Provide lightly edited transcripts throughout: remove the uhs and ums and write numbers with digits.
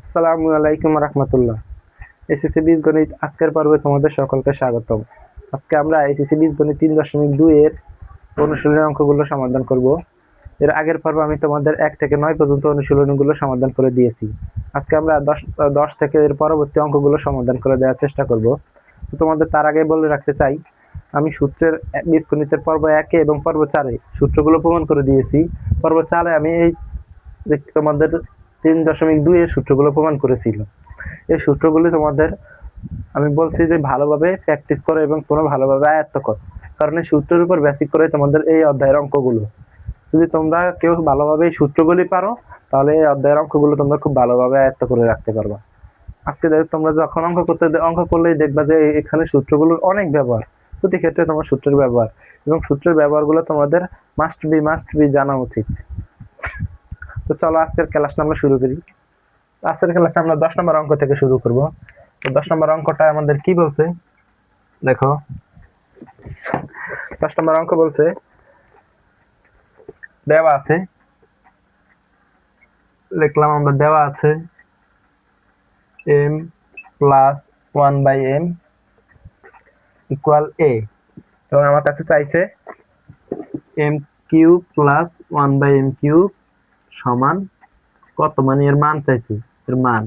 আসসালামু আলাইকুম রহমতুল্লাহ। এসএসসি বীজগণিত আজকের পর্বে তোমাদের সকলকে স্বাগতম। আজকে আমরা এসএসসি বীজগণিত 3.2 এর অনুশীলনী অঙ্কগুলো সমাধান করব। এর আগের পর্বে আমি তোমাদের 1 থেকে 9 পর্যন্ত অনুশীলনীগুলো সমাধান করে দিয়েছি। আজকে আমরা 10 থেকে এর পরবর্তী অঙ্কগুলো সমাধান করে দেওয়ার চেষ্টা করব। তো তোমাদের তার আগে বলে রাখতে চাই, আমি সূত্রের বীজগণিতের পর্ব 1 এবং পর্ব 4 সূত্রগুলো প্রমাণ করে দিয়েছি। পর্ব 4 আমি এই যে তোমাদের 3.2 এর সূত্রগুলো প্রমাণ করেছিল। এই সূত্রগুলি তোমাদের আমি বলছি যে ভালোভাবে প্র্যাকটিস করো এবং তোমরা ভালোভাবে আয়ত্ত করো, কারণ এই সূত্রের উপর বেসিক করে তোমাদের এই অধ্যায়ের অঙ্কগুলো। যদি তোমরা কেউ ভালোভাবে এই সূত্রগুলি পারো, তাহলে এই অধ্যায়ের অঙ্কগুলো তোমরা খুব ভালোভাবে আয়ত্ত করে রাখতে পারবা। আজকে তোমরা যখন অঙ্ক করলেই দেখবা যে এখানে সূত্রগুলোর অনেক ব্যবহার, প্রতি ক্ষেত্রে তোমার সূত্রের ব্যবহার এবং সূত্রের ব্যবহারগুলো তোমাদের মাস্ট বি জানা উচিত। তো চলো আজকের ক্লাসটা আমরা শুরু করি। আজকের ক্লাসে আমরা 10 নম্বর অঙ্ক থেকে শুরু করব। তো 10 নম্বর অঙ্কটা আমাদের কি বলছে দেখো। 10 নম্বর অঙ্ক বলছে, দেওয়া আছে, লিখলাম আমরা, দেওয়া আছে m plus 1/m equal a, এবং আমার কাছে চাইছে m cube plus 1/m cube সমান কত, মানে এর মান চাইছি, এর মান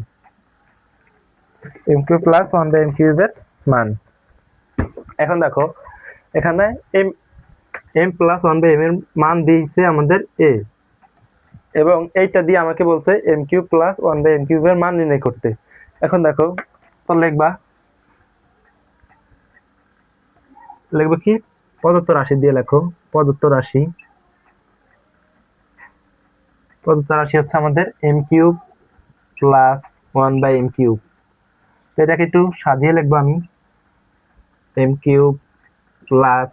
m কিউব প্লাস 1/m কিউবের মান। এখন দেখো এখানে m প্লাস 1/m এর মান দিয়েছে আমাদের a, এবং এইটা দিয়ে আমাকে বলছে m কিউব প্লাস 1/m কিউবের মান নির্ণয় করতে। এখন দেখো তো লিখবা কি, প্রদত্ত রাশি দিয়ে লেখো। প্রদত্ত রাশি হচ্ছে আমাদের m cube plus 1/m cube. তো এটাকে একটু সাজিয়ে লিখবো আমি, m কিউব প্লাস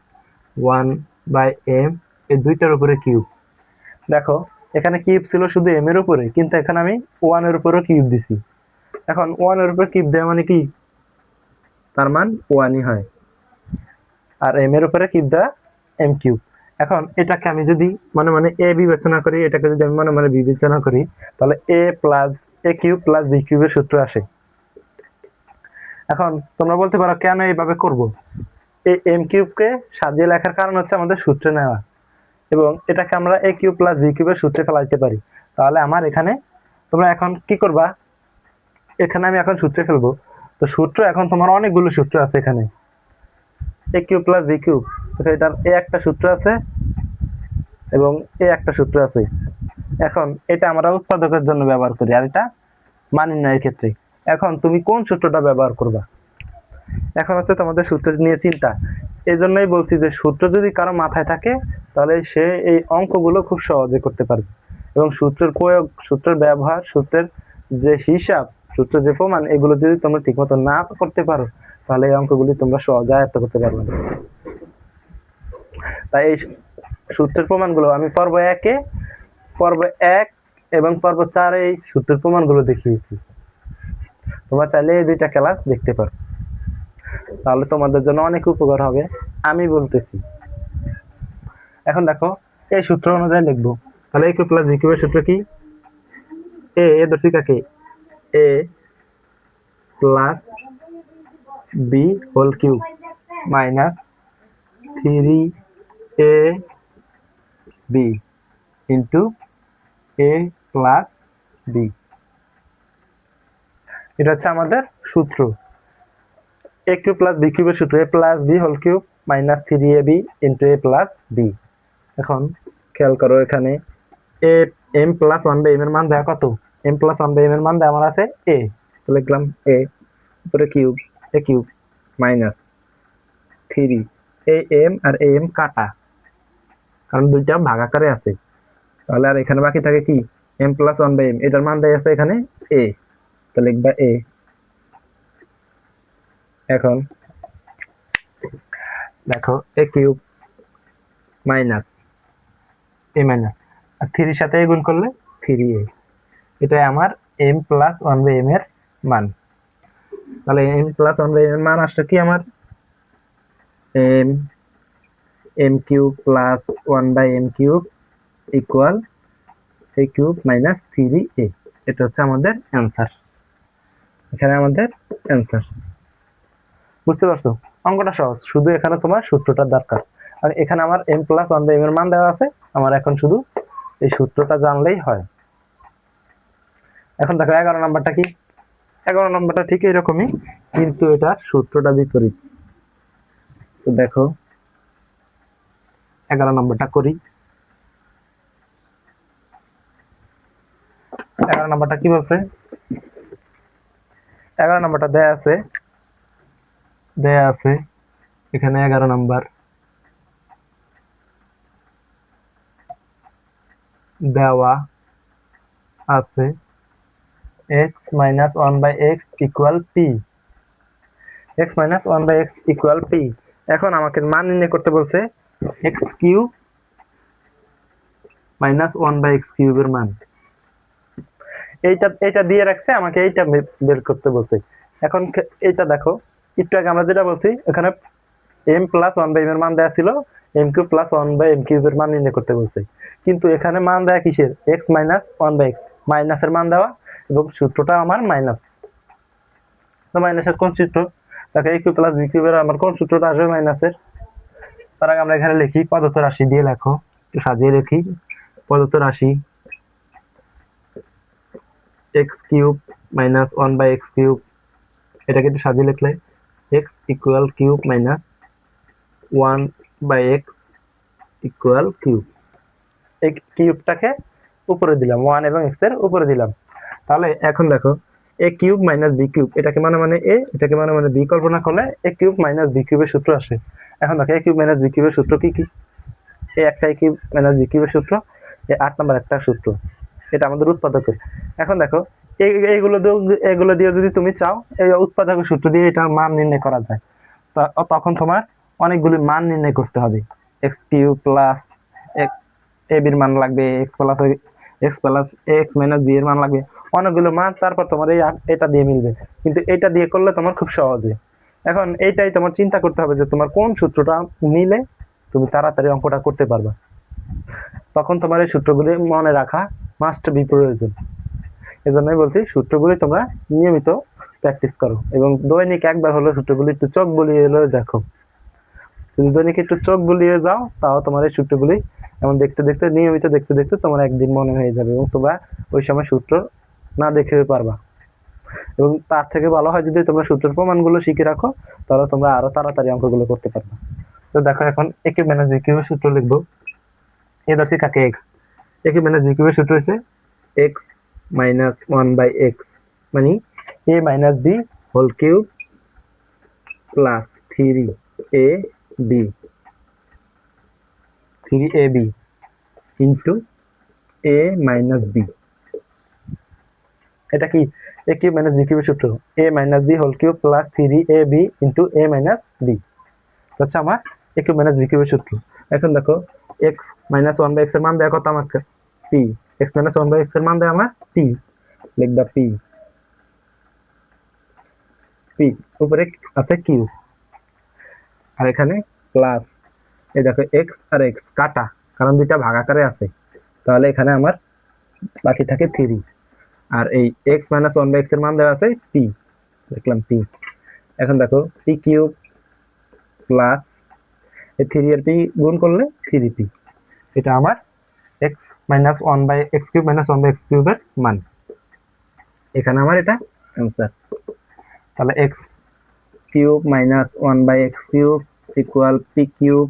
1/m এই দুইটার উপরে কিউব। দেখো এখানে কিউব ছিল শুধু m এর উপরে, কিন্তু এখানে আমি 1 এর উপরেও কিউব দিছি। এখন 1 এর উপর কিউব দেওয়া মানে কি, তার মান 1ই হয়, আর m এর উপরে কিউব দেওয়া m কিউব। এখন এটাকে আমি যদি মনে মনে a বিবেচনা করি, এটাকে যদি আমি মনে মনে বিবেচনা করি, তাহলে a কিউব প্লাস b কিউবের সূত্র আসে। এখন তোমরা বলতে পারো কেন এইভাবে করব। এই m কিউবকে সাজিয়ে লেখার কারণ হচ্ছে আমাদের সূত্রে নেওয়া, এবং এটাকে আমরা a কিউব প্লাস b কিউবের সূত্রে ফেলাইতে পারি। তাহলে আমার এখানে তোমরা এখন কি করবা, এখানে আমি এখন সূত্রে ফেলবো। তো সূত্র এখন তোমার অনেকগুলো সূত্র আছে এখানে, a cube plus b cube, এটার a একটা সূত্র আছে এবং a একটা সূত্র আছে। এখন এটা আমরা উৎপাদকের জন্য ব্যবহার করি, আর এটা মান নির্ণয়ের ক্ষেত্রে। এখন তুমি কোন সূত্রটা ব্যবহার করবা, এখন হচ্ছে তোমাদের সূত্র নিয়ে চিন্তা। এই জন্যই বলছি যে সূত্র যদি কারো মাথায় থাকে, তাহলে সে এই অঙ্কগুলো খুব সহজে করতে পারবে, এবং সূত্রের প্রয়োগ, সূত্রের ব্যবহার, সূত্রের যে হিসাব, সূত্রের যে প্রমাণ, এগুলো যদি তোমরা ঠিকমতো না করতে পারো, তাহলে এই অঙ্কগুলি তোমরা সহজে আয়ত্ত করতে পারবে না। তাই এই সূত্রের প্রমাণগুলো আমি পর্ব 1 এবং পর্ব 4 এই সূত্রের প্রমাণগুলো দেখিয়েছি। তোমরা চাইলে এই দুইটা ক্লাস দেখতে পারো, তাহলে তোমাদের জন্য অনেক উপকার হবে, আমি বলতেছি। এখন দেখো এই সূত্র অনুযায়ী লিখবো। তাহলে a কিউব প্লাস b কিউবের সূত্র কি, a ধরছি কাকে, a plus b whole cube minus 3ab into a plus b। এটা হচ্ছে আমাদের সূত্র, a কিউব প্লাস b কিউবের সূত্র, a plus b whole cube minus 3ab into a plus b। এখন খেয়াল করো, এখানে m প্লাস 1/m এর মান দেওয়া কত, m প্লাস 1/m এর মান দেওয়া আমার আছে a, তো লিখলাম a উপরে cube, a cube minus 3, am আর am কাটা, কারণ দুইটা ভাগ আকারে আছে। তাহলে আর এখানে বাকি থাকে কি, m প্লাস 1/m, এটার মান দেওয়া আছে এখানে a, তো লিখবা a। এখন দেখো a cube minus a minus, আর 3 এর সাথে গুণ করলে 3a, এটাই আমার m প্লাস 1/m এর মান। তাহলে m প্লাস 1/m এর মান আসলে কি আমার m cube plus 1/m cube equal a cube minus 3a, এটা হচ্ছে আমাদের অ্যান্সার। এখানে আমাদের অ্যান্সার। বুঝতে পারছো? অঙ্কটা সহজ, শুধু এখানে তোমার সূত্রটা দরকার। আর এখানে আমার m প্লাস 1/m এর মান দেওয়া আছে, আমার এখন শুধু এই সূত্রটা জানলেই হয়। এখন দেখো 11 নাম্বারটা কি? 11 নাম্বারটা ঠিক এরকমই, কিন্তু এটার সূত্রটা বিপরীত। তো দেখো 11 নাম্বারটা করি। 11 নাম্বারটা কি বলছে? 11 নাম্বারটা দেয়া আছে এখানে 11 নাম্বার দেওয়া আছে x minus 1 by x equal p। x minus 1 by x equal p। এখন আমাকে মান নির্ণয় করতে বলছে x cube minus 1 by x cube এর মান। এইটা দিয়ে রাখছে, আমাকে এইটা বের করতে বলছে। এখন এইটা দেখো, একটু আগে আমরা যেটা বলছি, এখানে m প্লাস 1 by m এর মান দেওয়া ছিল, m cube plus 1 by m cube এর মান নির্ণয় করতে বলছে। কিন্তু এখানে মান দেওয়া কিসের? x minus 1 by x, মাইনাসের মান দেওয়া, এবং সূত্রটা আমার মাইনাস। তো মাইনাসের কোন সূত্র? দেখো a কিউব প্লাস b কিউবের আমার কোন সূত্রটা আসবে? মাইনাসের। তার আগে আমরা এখানে লিখি, প্রদত্ত রাশি দিয়ে লেখো, একটু সাজিয়ে লিখি। প্রদত্ত রাশি x cube minus 1 by x cube, এটাকে একটু সাজিয়ে লিখলে x equal cube minus 1 by x equal cube. এই কিউবটাকে উপরে দিলাম, 1 এবং x এর উপরে দিলাম। তাহলে এখন দেখো a cube minus b cube, এটাকে মানে a, এটাকে মানে b কল্পনা করলে a কিউব মাইনাস b কিউবের সূত্র আসে। এখন দেখো a কিউব মাইনাস b কিউবের সূত্র কি কি? এই একটা a কিউব মাইনাস b কিউবের সূত্র, এই 8 নাম্বার একটা সূত্র, এটা আমাদের উৎপাদকের। এখন দেখো এগুলো দিয়ে যদি তুমি চাও, এই উৎপাদকের সূত্র দিয়ে এটা মান নির্ণয় করা যায়। তখন তোমার অনেকগুলি মান নির্ণয় করতে হবে। x cube plus a b এর মান লাগবে, x plus x minus b এর মান লাগবে, অনেকগুলো মান, তারপর তোমার এটা দিয়ে মিলবে। কিন্তু এটা দিয়ে করলে তোমার খুব সহজে। এখন এইটাই তোমার চিন্তা করতে হবে যে তোমার কোন সূত্রটা মিলে তুমি তাড়াতাড়ি অঙ্কটা করতে পারবা। তখন তোমার এই সূত্রগুলি মনে রাখা মাস্ট বি প্রয়োজন। এজন্যই বলছি সূত্রগুলি তোমরা নিয়মিত প্র্যাকটিস করো, এবং দৈনিক একবার হলো সূত্রগুলি একটু চোখ বুলিয়ে হলেও দেখো। যদি দৈনিক একটু চোখ বুলিয়ে যাও, তাও তোমার এই সূত্রগুলি এমন নিয়মিত দেখতে দেখতে তোমার একদিন মনে হয়ে যাবে, এবং তোমরা ওই সময় সূত্র না দেখে পারবা। এবং তার থেকে ভালো হয় যদি তোমরা সূত্রের প্রমাণগুলো শিখে রাখো, তাহলে তোমরা আরো তাড়াতাড়ি অঙ্কগুলো করতে পারবে। তো দেখো এখন a কিউব মাইনাস b কিউবের সূত্র লিখবো। এ ধরছি কাকে x, a cube minus b কিউবের সূত্র হচ্ছে x মাইনাস 1 বাই x, মানে a minus b whole cube plus 3ab into a minus b। এটা কি? a কিউব মাইনাস b কিউবের সূত্র, a minus b whole cube plus 3ab into a minus b হচ্ছে আমার a কিউব মাইনাস b কিউবের সূত্র। এখন দেখো x মাইনাস 1 বাই x এর মান দেওয়া কত আমাকে? p। x minus 1 by x এর মান দেওয়া আমার p, লিখবা p। উপরে আছে q, আর এখানে প্লাস, এই দেখো x আর x কাটা, কারণ দুইটা ভাগাকারে আছে, তাহলে এখানে আমার বাকি থাকে 3। আর এই x মাইনাস 1 বাই x এর মান দেওয়া আছে p, লিখলাম p। এখন দেখো p কিউব প্লাস এই 3 এর p গুণ করলে 3p, এটা আমার x minus 1 by x cube minus 1 by x কিউবের মান। এখানে আমার এটা অ্যান্সার। তাহলে x cube minus 1 by x cube equal p cube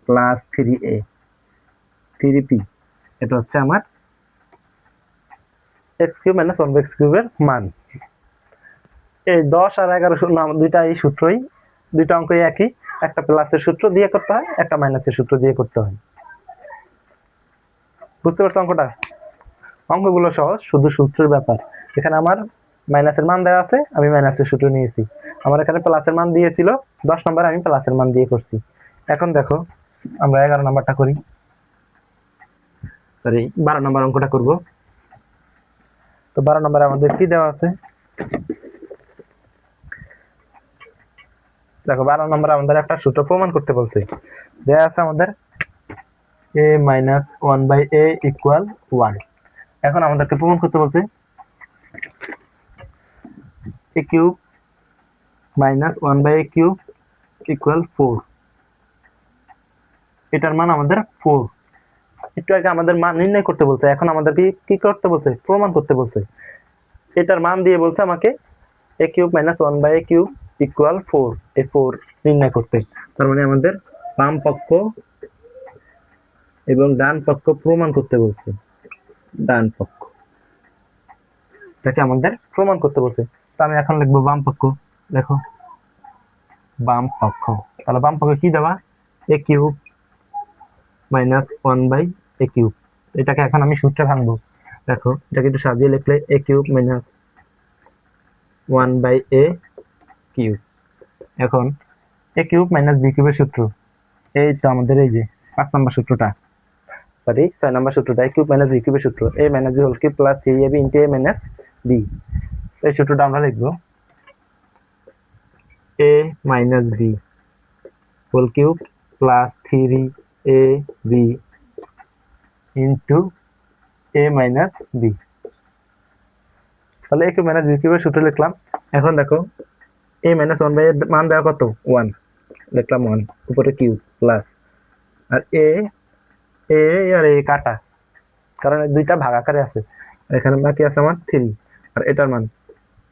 plus 3p, এটা হচ্ছে আমার x cube minus 1 by x কিউবের মান। এই 10 আর 11 দুইটা এই সূত্রই, দুইটা অঙ্কই একই, একটা প্লাসের সূত্র দিয়ে করতে হয়, একটা মাইনাসের সূত্র দিয়ে করতে হয়। বুঝতে পারছো অঙ্কটা? অঙ্কগুলো সহজ, শুধু সূত্রের ব্যাপার। এখানে আমার মাইনাসের মান দেওয়া আছে, আমি মাইনাসের সূত্র নিয়েছি। আমার এখানে প্লাসের মান দিয়েছিল 10 নম্বরে, আমি প্লাসের মান দিয়ে করছি। এখন দেখো আমরা 11 নাম্বারটা করি, সরি 12 নম্বর অঙ্কটা করব। তো 12 নম্বরে আমাদের কি দেওয়া আছে? দেখো 12 নম্বরে আমাদের একটা সূত্র প্রমাণ করতে বলছে। দেওয়া আছে আমাদের a minus 1 by a equal 1। এখন আমাদেরকে প্রমাণ করতে বলছে এ কিউব মাইনাস 1/a³ ইকুয়াল 4। এটার মান আমাদের 4। একটু আগে আমাদের মান নির্ণয় করতে বলছে, এখন আমাদেরকে কি করতে বলছে? প্রমাণ করতে বলছে। এটার মান দিয়ে বলছে আমাকে a³ মাইনাস 1/a³ ইকুয়াল 4, এই 4 নির্ণয় করতে। তার মানে আমাদের বাম পক্ষ এবং ডান পক্ষ প্রমাণ করতে বলছে। ডান পক্ষ এটাকে আমাদের প্রমাণ করতে বলছে। তো আমি এখন লিখবো বাম পক্ষ। দেখো বাম পক্ষ, তাহলে বাম পক্ষে কি দেওয়া? a³ minus 1/a³। এটাকে এখন আমি সূত্রে ভাঙবো। দেখো এটাকে একটু সাজিয়ে লিখলে a³ মাইনাস 1/a³। এখন a³ মাইনাস b³ এর সূত্র, এই তো আমাদের এই যে 5 নম্বর সূত্রটা, সরি 6 নম্বর সূত্রটা, a³ মাইনাস b³ এর সূত্র, a minus b whole cube plus 3ab into a minus b। এই সূত্রটা আমরা লিখবো a minus b whole cube plus 3ab into a minus b। তাহলে a³ মাইনাস b³ এর সূত্র লিখলাম। এখন দেখো a মাইনাস 1/a এর মান দেওয়া কত? 1, লিখলাম 1 উপরে কিউব প্লাস, আর a আর a কাটা, কারণ দুইটা ভাগ আকারে আছে, এখানে বাকি আছে আমার 3, আর এটার মান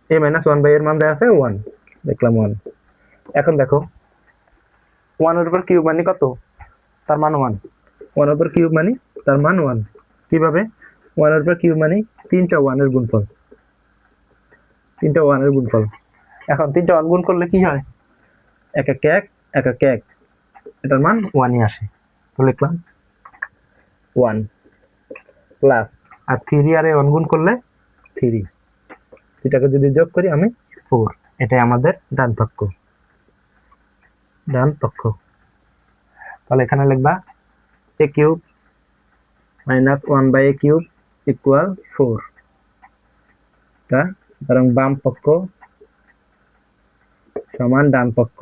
a মাইনাস 1/a এর মান দেওয়া আছে 1, লিখলাম 1। এখন দেখো 1 এর উপর কিউব মানে কত? তার মান 1। 1 এর উপর কিউব মানে তার মান 1। কিভাবে? 1 এর উপর কিউব মানে 3টা 1 এর গুণফল, 3টা 1 এর গুণফল। এখন 3টা 1 গুণ করলে কি হয়? 1 1 1 1 1 1, এটার মান 1ই আসে। তো লিখলাম 1 প্লাস, আর 3 আর 1 গুণ করলে 3, এটাকে যদি যোগ করি আমি 4। এটাই আমাদের ডান পক্ষ। ডান পক্ষ, তাহলে এখানে লিখবা a³ মাইনাস 1/a³ ইকুয়াল 4, কারণ বাম পক্ষ সমান ডান পক্ষ,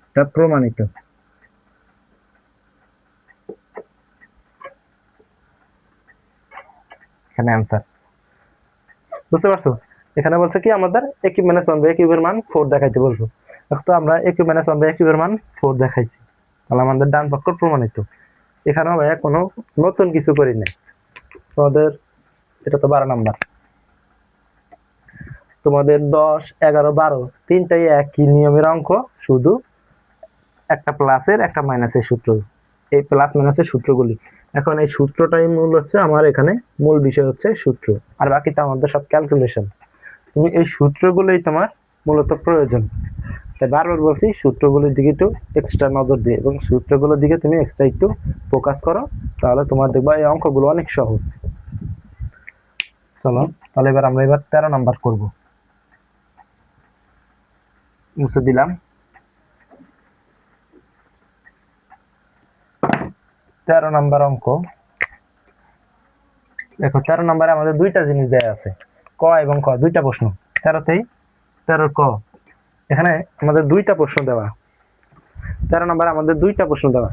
এটা প্রমাণিত। এখানে অ্যান্সার, বুঝতে পারছো? এখানে বলছে কি আমাদের a³ মাইনাস 1/a³ এর মান 4 দেখাইতে বলছো। তো আমরা a³ মাইনাস 1/a³ এর মান 4 দেখাইছি, তাহলে আমাদের ডান পক্ষ প্রমাণিত। এখানেও ভাইয়া কোনো নতুন কিছু করি নাই। তোমাদের এটা তো 12 নাম্বার, তোমাদের 10, 11, 12 তিনটাই একই নিয়মের অঙ্ক, শুধু একটা প্লাসের একটা মাইনাসের সূত্র। এই প্লাস মাইনাসের সূত্রগুলি, এখন এই সূত্রটাই মূল হচ্ছে আমার, এখানে মূল বিষয় হচ্ছে সূত্র, আর বাকিটা আমাদের সব ক্যালকুলেশন। তুমি এই সূত্রগুলোই তোমার মূলত প্রয়োজন। তাই বারবার বলছি সূত্রগুলোর দিকে একটু এক্সট্রা নজর দিয়ে, এবং সূত্রগুলোর দিকে তুমি এক্সট্রা একটু ফোকাস করো, তাহলে তোমার দেখবা এই অঙ্কগুলো অনেক সহজ। চলো তাহলে আমরা 13 নাম্বার করব। মুছে দিলাম। 13 নাম্বার অঙ্ক। দেখো 13 নাম্বারে আমাদের দুইটা জিনিস দেয়া আছে, ক এবং খ, দুইটা প্রশ্ন। 13তেই 13 ক, এখানে আমাদের দুইটা প্রশ্ন দেওয়া। 13 নাম্বারে আমাদের দুইটা প্রশ্ন দেওয়া।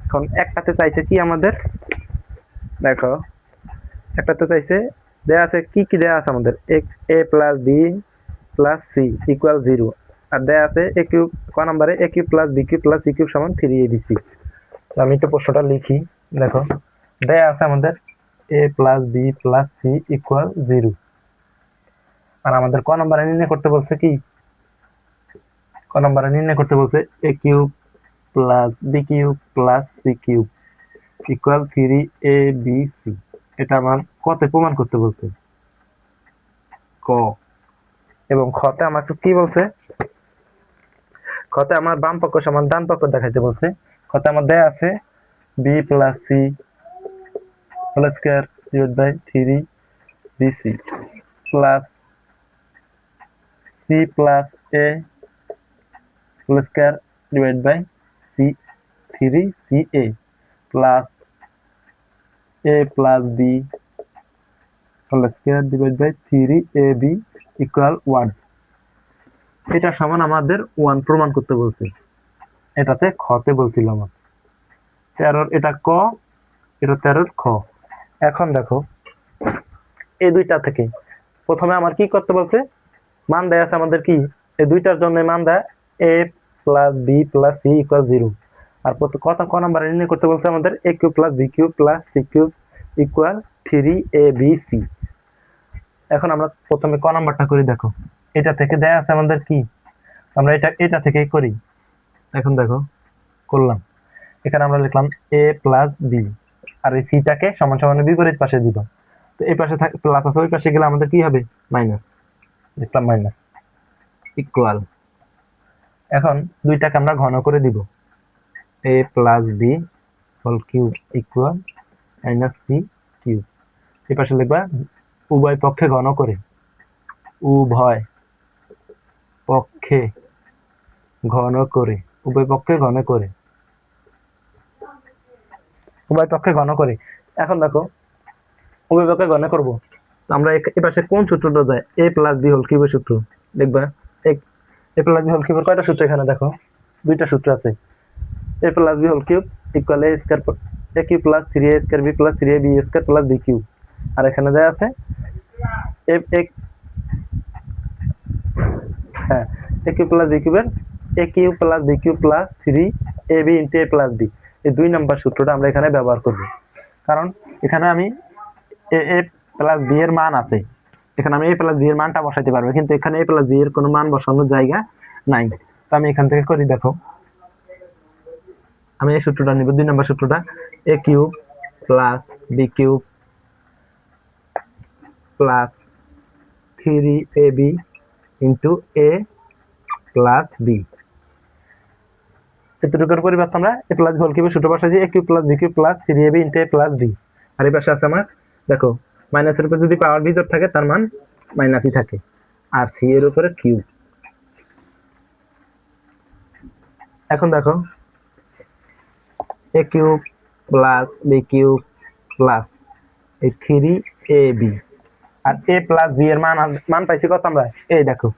এখন একটাতে চাইছে কি আমাদের, দেখো একটাতে চাইছে দেয়া আছে কি কি দেয়া আছে আমাদের, a plus B plus C equal 0, আর দেয়া আছে a³ ক নাম্বারে a³ plus b³ plus c³ সমান 3abc। তো আমি একটু প্রশ্নটা লিখি। দেখো দেয়া আছে আমাদের a plus B plus C equal 0, আর আমাদের ক নাম্বারে নির্ণয় করতে বলছে কি, ক নাম্বারে নির্ণয় করতে বলছে a³ plus b³ plus c³ equal 3abc। এটা আমার কতে প্রমাণ করতে বলছে, ক। এবং খতে আমাকে কি বলছে, খতে আমার বাম পক্ষ সমান ডান পক্ষ দেখাইতে বলছে। খতে আমার দেয়া আছে b plus C whole square divide by 3bc plus c plus a whole square divide by c 3ca plus a plus b whole square divide by 3ab equal 1। এটা সমান আমাদের 1 প্রমাণ করতে বলছে। এটাতে খতে বলছিল আমার 13, এটা ক, এটা 13 খ। এখন দেখো এই দুইটা থেকে প্রথমে আমার কি করতে বলছে, মান দেয়া আছে আমাদের কি, এই দুইটার জন্য মান দেয় a plus b plus c equal 0। আর কত ক নাম্বার নির্ণয় করতে বলছে আমাদের a cube plus b cube plus c cube equal 3abc। এখন আমরা প্রথমে ক নাম্বারটা করি, দেখো এটা থেকে দেয়া আছে আমাদের কি, আমরা এটা থেকেই করি। এখন দেখো করলাম, এখানে আমরা লিখলাম a প্লাস b, আর এই সিটাকে সমান সমান বিপরীত পাশে দিব। তো এই পাশে প্লাস আছে, ওই পাশে গেলে আমাদের কি হবে, মাইনাস, লিখলাম মাইনাস ইকুয়াল। এখন দুইটাকে আমরা ঘন করে দিব, a plus b whole cube equal minus c cube. এই পাশে লিখবা উভয় পক্ষে ঘন করে, উভয় পক্ষে ঘন করে, উভয় পক্ষে ঘন করে, উভয় পক্ষে ঘন করে। এখন দেখো উভয় পক্ষে ঘন করব, আমরা এই পাশে কোন সূত্রটা যায়, a প্লাস b হোল কিউবের সূত্র দেখবা। a প্লাস b হোল কিউবের কয়টা সূত্র, এখানে দেখো দুইটা সূত্র আছে। a plus b whole cube equal a square a cube plus 3a square b plus 3ab square plus b cube. আর এখানে দেয়া আছে হ্যাঁ a কিউব প্লাস b কিউবের a cube plus b cube plus 3ab into a plus b। এই দুই number সূত্রটা আমরা এখানে ব্যবহার করব, কারণ এখানে আমি a প্লাস b এর মান আছে, এখানে আমি a প্লাস b এর মানটা বসাইতে পারবো, কিন্তু এখানে a প্লাস b এর কোনো মান বসানোর জায়গা নাই। তো আমি এখান থেকে করি, দেখো আমি এই সূত্রটা নিব, দুই নম্বর সূত্রটা a cube plus b cube plus 3ab into a plus b। এতটুকুর পরিবর্তে আমরা a প্লাস b হোল কিউবের সূত্র বসাইছি, a cube plus b cube plus 3ab into a plus b। আর এই পাশে আছে আমার, দেখো মাইনাসের উপর যদি পাওয়ার ভিতর থাকে তার মান মাইনাসই থাকে, আর c এর উপরে কিউব। এখন দেখো a cube plus b cube plus এই 3ab, R a plus b এর মান পাইছি কত আমরা, এই দেখো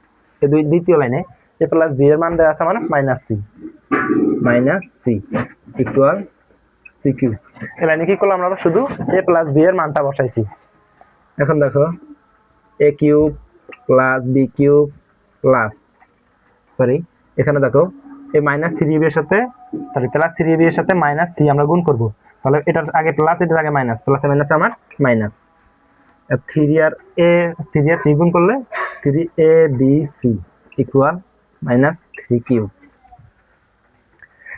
এই দ্বিতীয় লাইনে a প্লাস b এর মান দেওয়া আছে মানে minus c equal c cube. এই লাইনে কি করলাম, আমরা শুধু a প্লাস b এর মানটা বসাইছি। এখন দেখো a cube plus b cube plus, sorry এখানে দেখো এই মাইনাস 3ab এর সাথে, সরি প্লাস 3ab এর সাথে মাইনাস c আমরা গুণ করব, তাহলে এটার আগে প্লাস, এটার আগে মাইনাস, প্লাসে মাইনাসে আমার মাইনাস, 3 আর c গুণ করলে 3abc ইকুয়াল মাইনাস 3 কিউব।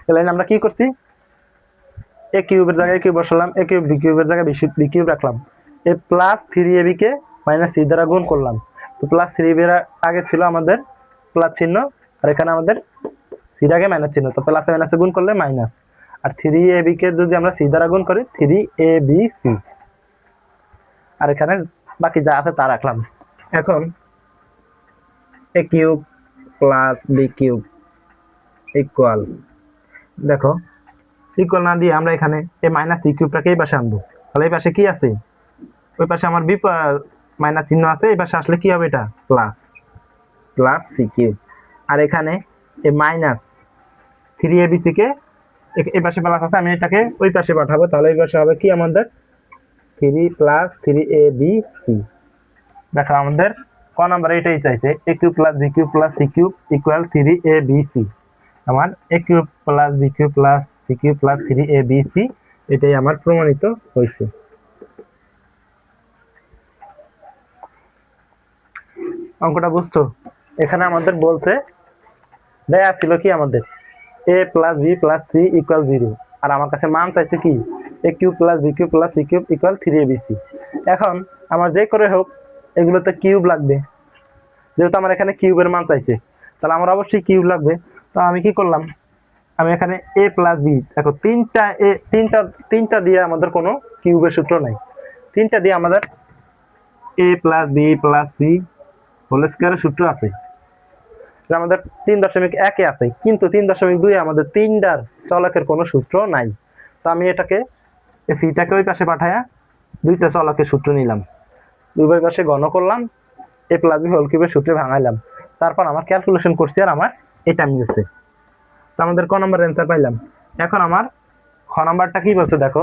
এই লাইনে আমরা কি করছি, a কিউবের জায়গায় কিউব বসালাম, a কিউব b কিউবের জায়গায় b কিউব রাখলাম, a plus 3ab K minus c দ্বারা গুণ করলাম। তো প্লাস 3ab এর আগে ছিল আমাদের প্লাস চিহ্ন, আর এখানে আমাদের c এর আগে মাইনাস চিহ্ন, তো প্লাসে মাইনাসে গুণ করলে মাইনাস, আর 3ab কে যদি আমরা c দ্বারা গুণ করি 3abc, আর এখানে বাকি যা আছে তা রাখলাম। এখন a cube plus b cube equal, দেখো ইকুয়াল না দিয়ে আমরা এখানে এই মাইনাস c কিউবটাকে এই পাশে আনবো, তাহলে এই পাশে কি আছে, ওই পাশে আমার মাইনাস চিহ্ন আছে, এই পাশে আসলে কি হবে, এটা প্লাস c কিউব। আর এখানে এই মাইনাস 3abc কে এই পাশে প্লাস আছে, আমি এটাকে ওই পাশে পাঠাবো, তাহলে এই পাশে হবে কি আমাদের 3 প্লাস 3abc। দেখো আমাদের ক নাম্বারে এটাই চাইছে, a cube plus b cube plus c cube equal 3abc। আমার a cube plus b cube plus c cube plus 3abc, এটাই আমার প্রমাণিত হয়েছে। অঙ্কটা বুঝছো? এখানে আমাদের বলছে দেয়া ছিল কি আমাদের a plus b plus c equal 0, আর আমার কাছে মান চাইছে কি a cube plus b cube plus c cube equal 3abc। এখন আমার যে করে হোক এগুলোতে কিউব লাগবে, যেহেতু আমার এখানে কিউবের মান চাইছে তাহলে আমার অবশ্যই কিউব লাগবে। তো আমি কি করলাম, আমি এখানে a প্লাস b, দেখো তিনটা দিয়ে আমাদের কোনো কিউবের সূত্র নাই, তিনটা দিয়ে আমাদের a plus b plus c whole স্কয়ারের সূত্র আছে, আমাদের 3.1 আছে, কিন্তু 3.2 আমাদের তিনটার চলকের কোনো সূত্র নাই। তো আমি এটাকে সিটাকে ওই পাশে পাঠায়া দুইটা চলকের সূত্র নিলাম, দুই পাশে ঘন করলাম, a প্লাস b হোল কিউবের সূত্রে ভাঙাইলাম, তারপর আমার ক্যালকুলেশন করছি আর আমার এটা মিলছে। তো আমাদের ক নাম্বার অ্যান্সার পাইলাম। এখন আমার খ নাম্বারটা কি বলছে, দেখো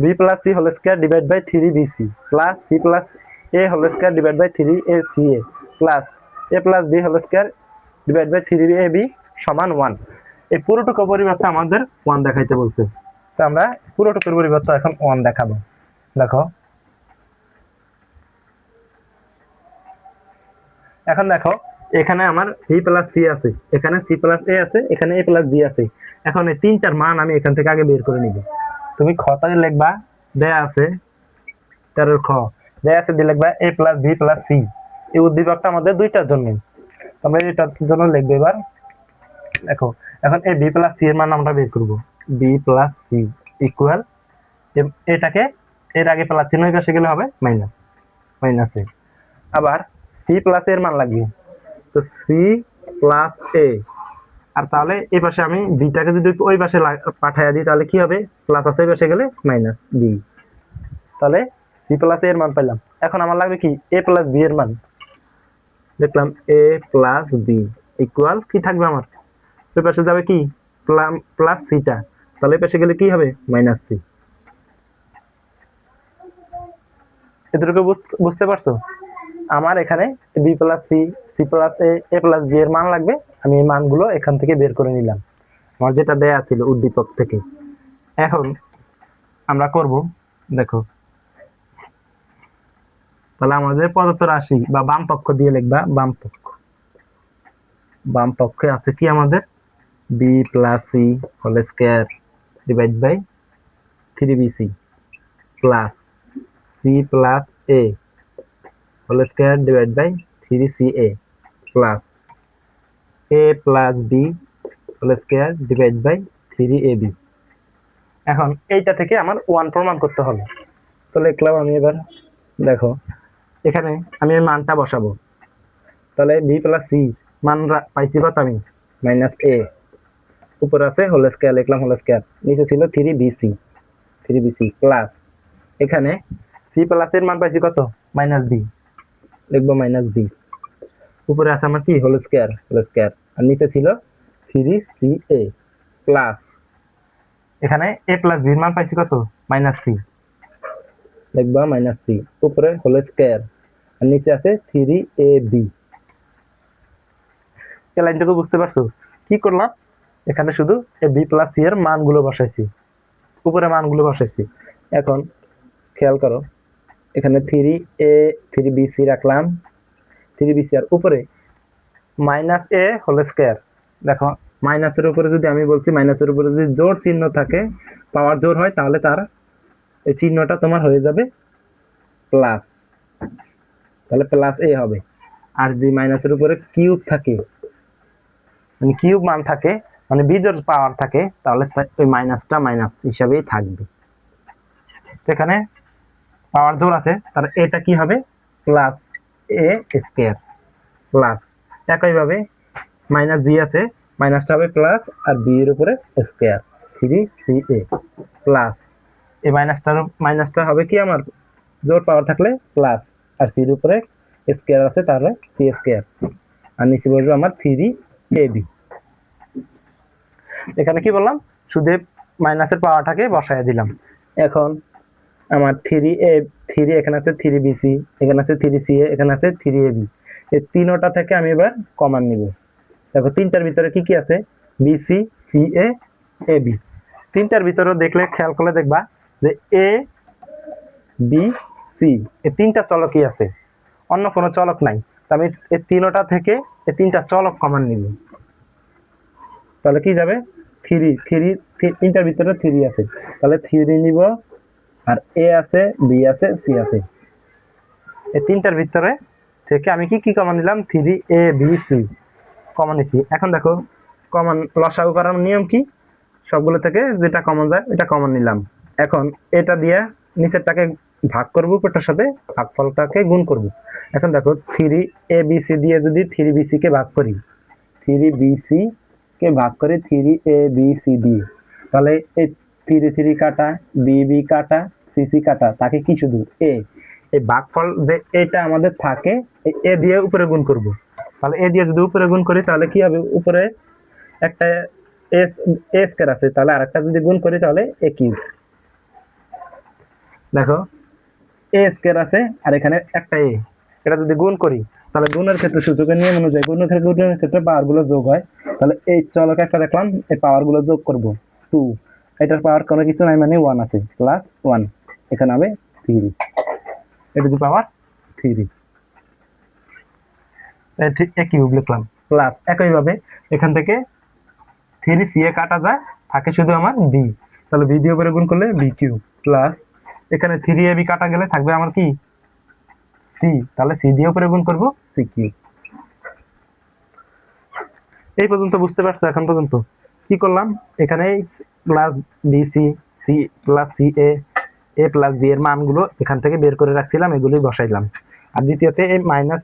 b plus c whole square divide by 3bc plus c plus a whole square divide by 3aca plus A plus B whole square divide by 3ab সমান 1। এই পুরোটুকু পরিবর্তে আমাদের 1 দেখাইতে বলছে, তো আমরা পুরোটুকুর পরিবর্তে এখন 1 দেখাবো। দেখো এখন দেখো এখানে আমার b প্লাস c আছে, এখানে c প্লাস a আছে, এখানে a প্লাস b আছে। এখন এই তিনটার মান আমি এখান থেকে আগে বের করে নিব। তুমি খতায় লিখবা দেয়া আছে 13 খ, দেয়া আছে দিয়ে লিখবা a plus b plus c। এই উদ্দীপকটা আমাদের দুইটার জন্য, আমরা এটার জন্য লিখবো। এবার দেখো এখন এই b প্লাস c এর মান আমরা বের করব। b প্লাস c ইকুয়াল এটাকে এর আগে প্লাস চিহ্ন এই পাশে গেলে হবে মাইনাস, মাইনাস a। আবার c প্লাস এর মান লাগবে, তো c প্লাস a। আর তাহলে এই পাশে আমি বিটাকে যদি ওই পাশে পাঠাইয়া দিই তাহলে কি হবে, প্লাস আছে এই পাশে গেলে মাইনাস বি। তাহলে c প্লাস a এর মান পেলাম। এখন আমার লাগবে কি a প্লাস b এর মান। দেখলাম a প্লাস b ইকুয়াল কি থাকবে আমার, ওই পাশে যাবে কি প্লাস সিটা, তাহলে এই পাশে গেলে কি হবে মাইনাস সি। এটুকু বুঝতে পারছো? আমার এখানে b plus c, c plus a, a plus b এর মান লাগবে। আমি এই মানগুলো এখান থেকে বের করে নিলাম, আমার যেটা দেয়া ছিল উদ্দীপক থেকে। এখন আমরা করব, দেখো তাহলে আমাদের প্রদত্ত রাশি বা বাম পক্ষ দিয়ে লিখবা, বাম পক্ষ, বাম পক্ষে আছে কি আমাদের b plus c whole square divide by 3bc plus c plus a whole square divide by 3ca plus a plus b whole square divide by 3ab। এখন এইটা থেকে আমার 1 প্রমাণ করতে হবে, তো লিখলাম আমি। এবার দেখো এখানে আমি এই মানটা বসাবো, তাহলে b প্লাস c মান পাইছি কত আমি মাইনাস a, উপরে আছে হোল স্কয়ার লিখলাম, হোল স্কয়ার নিচে ছিল 3bc, 3bc প্লাস এখানে c প্লাস এর মান পাইছি কত মাইনাস b, লিখবো মাইনাস b। উপরে আছে আমার কি হোল স্কয়ার, হোল স্কয়ার, আর নিচে ছিল 3ca প্লাস এখানে a প্লাস b এর মান পাইছি কত মাইনাস c, লিখবা মাইনাস c। উপরে হোল স্কয়ার আর নিচে আছে 3ab। এই লাইনটাকে বুঝতে পারছো? কি করলাম এখানে শুধু b প্লাস c এর মানগুলো বসাইছি, উপরে মানগুলো বসাইছি। এখন খেয়াল করো এখানে 3a 3bc রাখলাম, 3bc আর উপরে মাইনাস a হোল স্কয়ার। দেখো মাইনাসের উপরে যদি আমি বলছি, মাইনাসের উপরে যদি জোড় চিহ্ন থাকে, পাওয়ার জোড় হয়, তাহলে তার এই চিহ্নটা তোমার হয়ে যাবে প্লাস, তাহলে প্লাস a হবে। আর যদি মাইনাসের উপরে কিউব থাকে, মানে কিউব মান থাকে, মানে বিজোড় পাওয়ার থাকে, তাহলে ওই মাইনাসটা মাইনাস হিসাবেই থাকবে। এখানে পাওয়ার জোড় আছে, তার এটা কি হবে প্লাস a স্কয়ার প্লাস, একইভাবে মাইনাস b আছে, মাইনাসটা হবে প্লাস, আর b এর উপরে স্কয়ার 3ca প্লাস এই মাইনাসটা হবে কি আমার জোড় পাওয়ার থাকলে প্লাস, আর c এর উপরে স্কয়ার আছে তাহলে c স্কয়ার, আর নিচে বসবে আমার 3ab। এখানে কি বললাম শুধু মাইনাসের পাওয়ারটাকে বসায় দিলাম। এখন আমার 3 এখানে আছে 3bc, এখানে আছে 3ca, এখানে আছে 3ab। এই তিনটা থেকে আমি এবার কমন নিব। দেখো তিনটার ভিতরে কি কি আছে bc ca ab। তিনটার ভিতরে দেখলে খেয়াল করলে দেখবা যে a b c এই তিনটা চলকই আছে, অন্য কোনো চলক নাই। তো আমি এই তিনটা থেকে এই তিনটা চলক কমন নিব, তাহলে কি যাবে 3 তিনটার ভিতরে 3 আছে, তাহলে 3 নিব, আর a আছে b আছে c আছে। এই তিনটার ভিতরে থেকে আমি কি কি কমন নিলাম 3a b c কমন নিছি। এখন দেখো কমন লসাগু করার নিয়ম কি, সবগুলো থেকে যেটা কমন যায় এটা কমন নিলাম। এখন এটা দিয়ে নিচেরটাকে ভাগ করব, উপরটার সাথে ভাগফলটাকে গুণ করব। এখন দেখো 3abc দিয়ে যদি 3bc কে ভাগ করি, 3bc কে ভাগ করে 3abc দিয়ে, তাহলে এই 3 কাটা, bb কাটা, cc কাটা, তাকে কি শুধু a, এই ভাগফল যে এটা আমাদের থাকে a দিয়ে উপরে গুণ করব। তাহলে a দিয়ে যদি উপরে গুণ করি তাহলে কি হবে, উপরে একটা a স্কয়ার আছে, তাহলে আরেকটা যদি গুণ করি তাহলে a কিউব। দেখো a স্কয়ার আছে আর এখানে একটা a, এটা যদি গুণ করি তাহলে গুণের ক্ষেত্রে সূচকের নিয়ম অনুযায়ী গুণের ক্ষেত্রে পাওয়ার গুলো যোগ হয়। তাহলে এই চলক একটা দেখলাম, এই পাওয়ার গুলো যোগ করব 2, এটার পাওয়ার কোনো কিছু নাই মানে 1 আছে, প্লাস 1 এখানে হবে 3, এটা দি পাওয়ার 3 ঠিক কিউব লিখলাম, প্লাস একইভাবে এখান থেকে 3 সি এ কাটা যায়, থাকে শুধু আমার বি, তাহলে বি দিয়ে উপরে গুণ করলে বি কিউব, প্লাস এখানে 3 এ বি কাটা গেলে থাকবে আমার কি সি, তাহলে সি দিয়ে উপরে গুণ করব সি কিউব। এই পর্যন্ত বুঝতে পারছো? এখন পর্যন্ত কি করলাম, এখানে plus BC, C plus C A, A plus B এর মানগুলো এখান থেকে বের করে রাখছিলাম, এগুলি বসাইলাম। আর দ্বিতীয়তে এই মাইনাস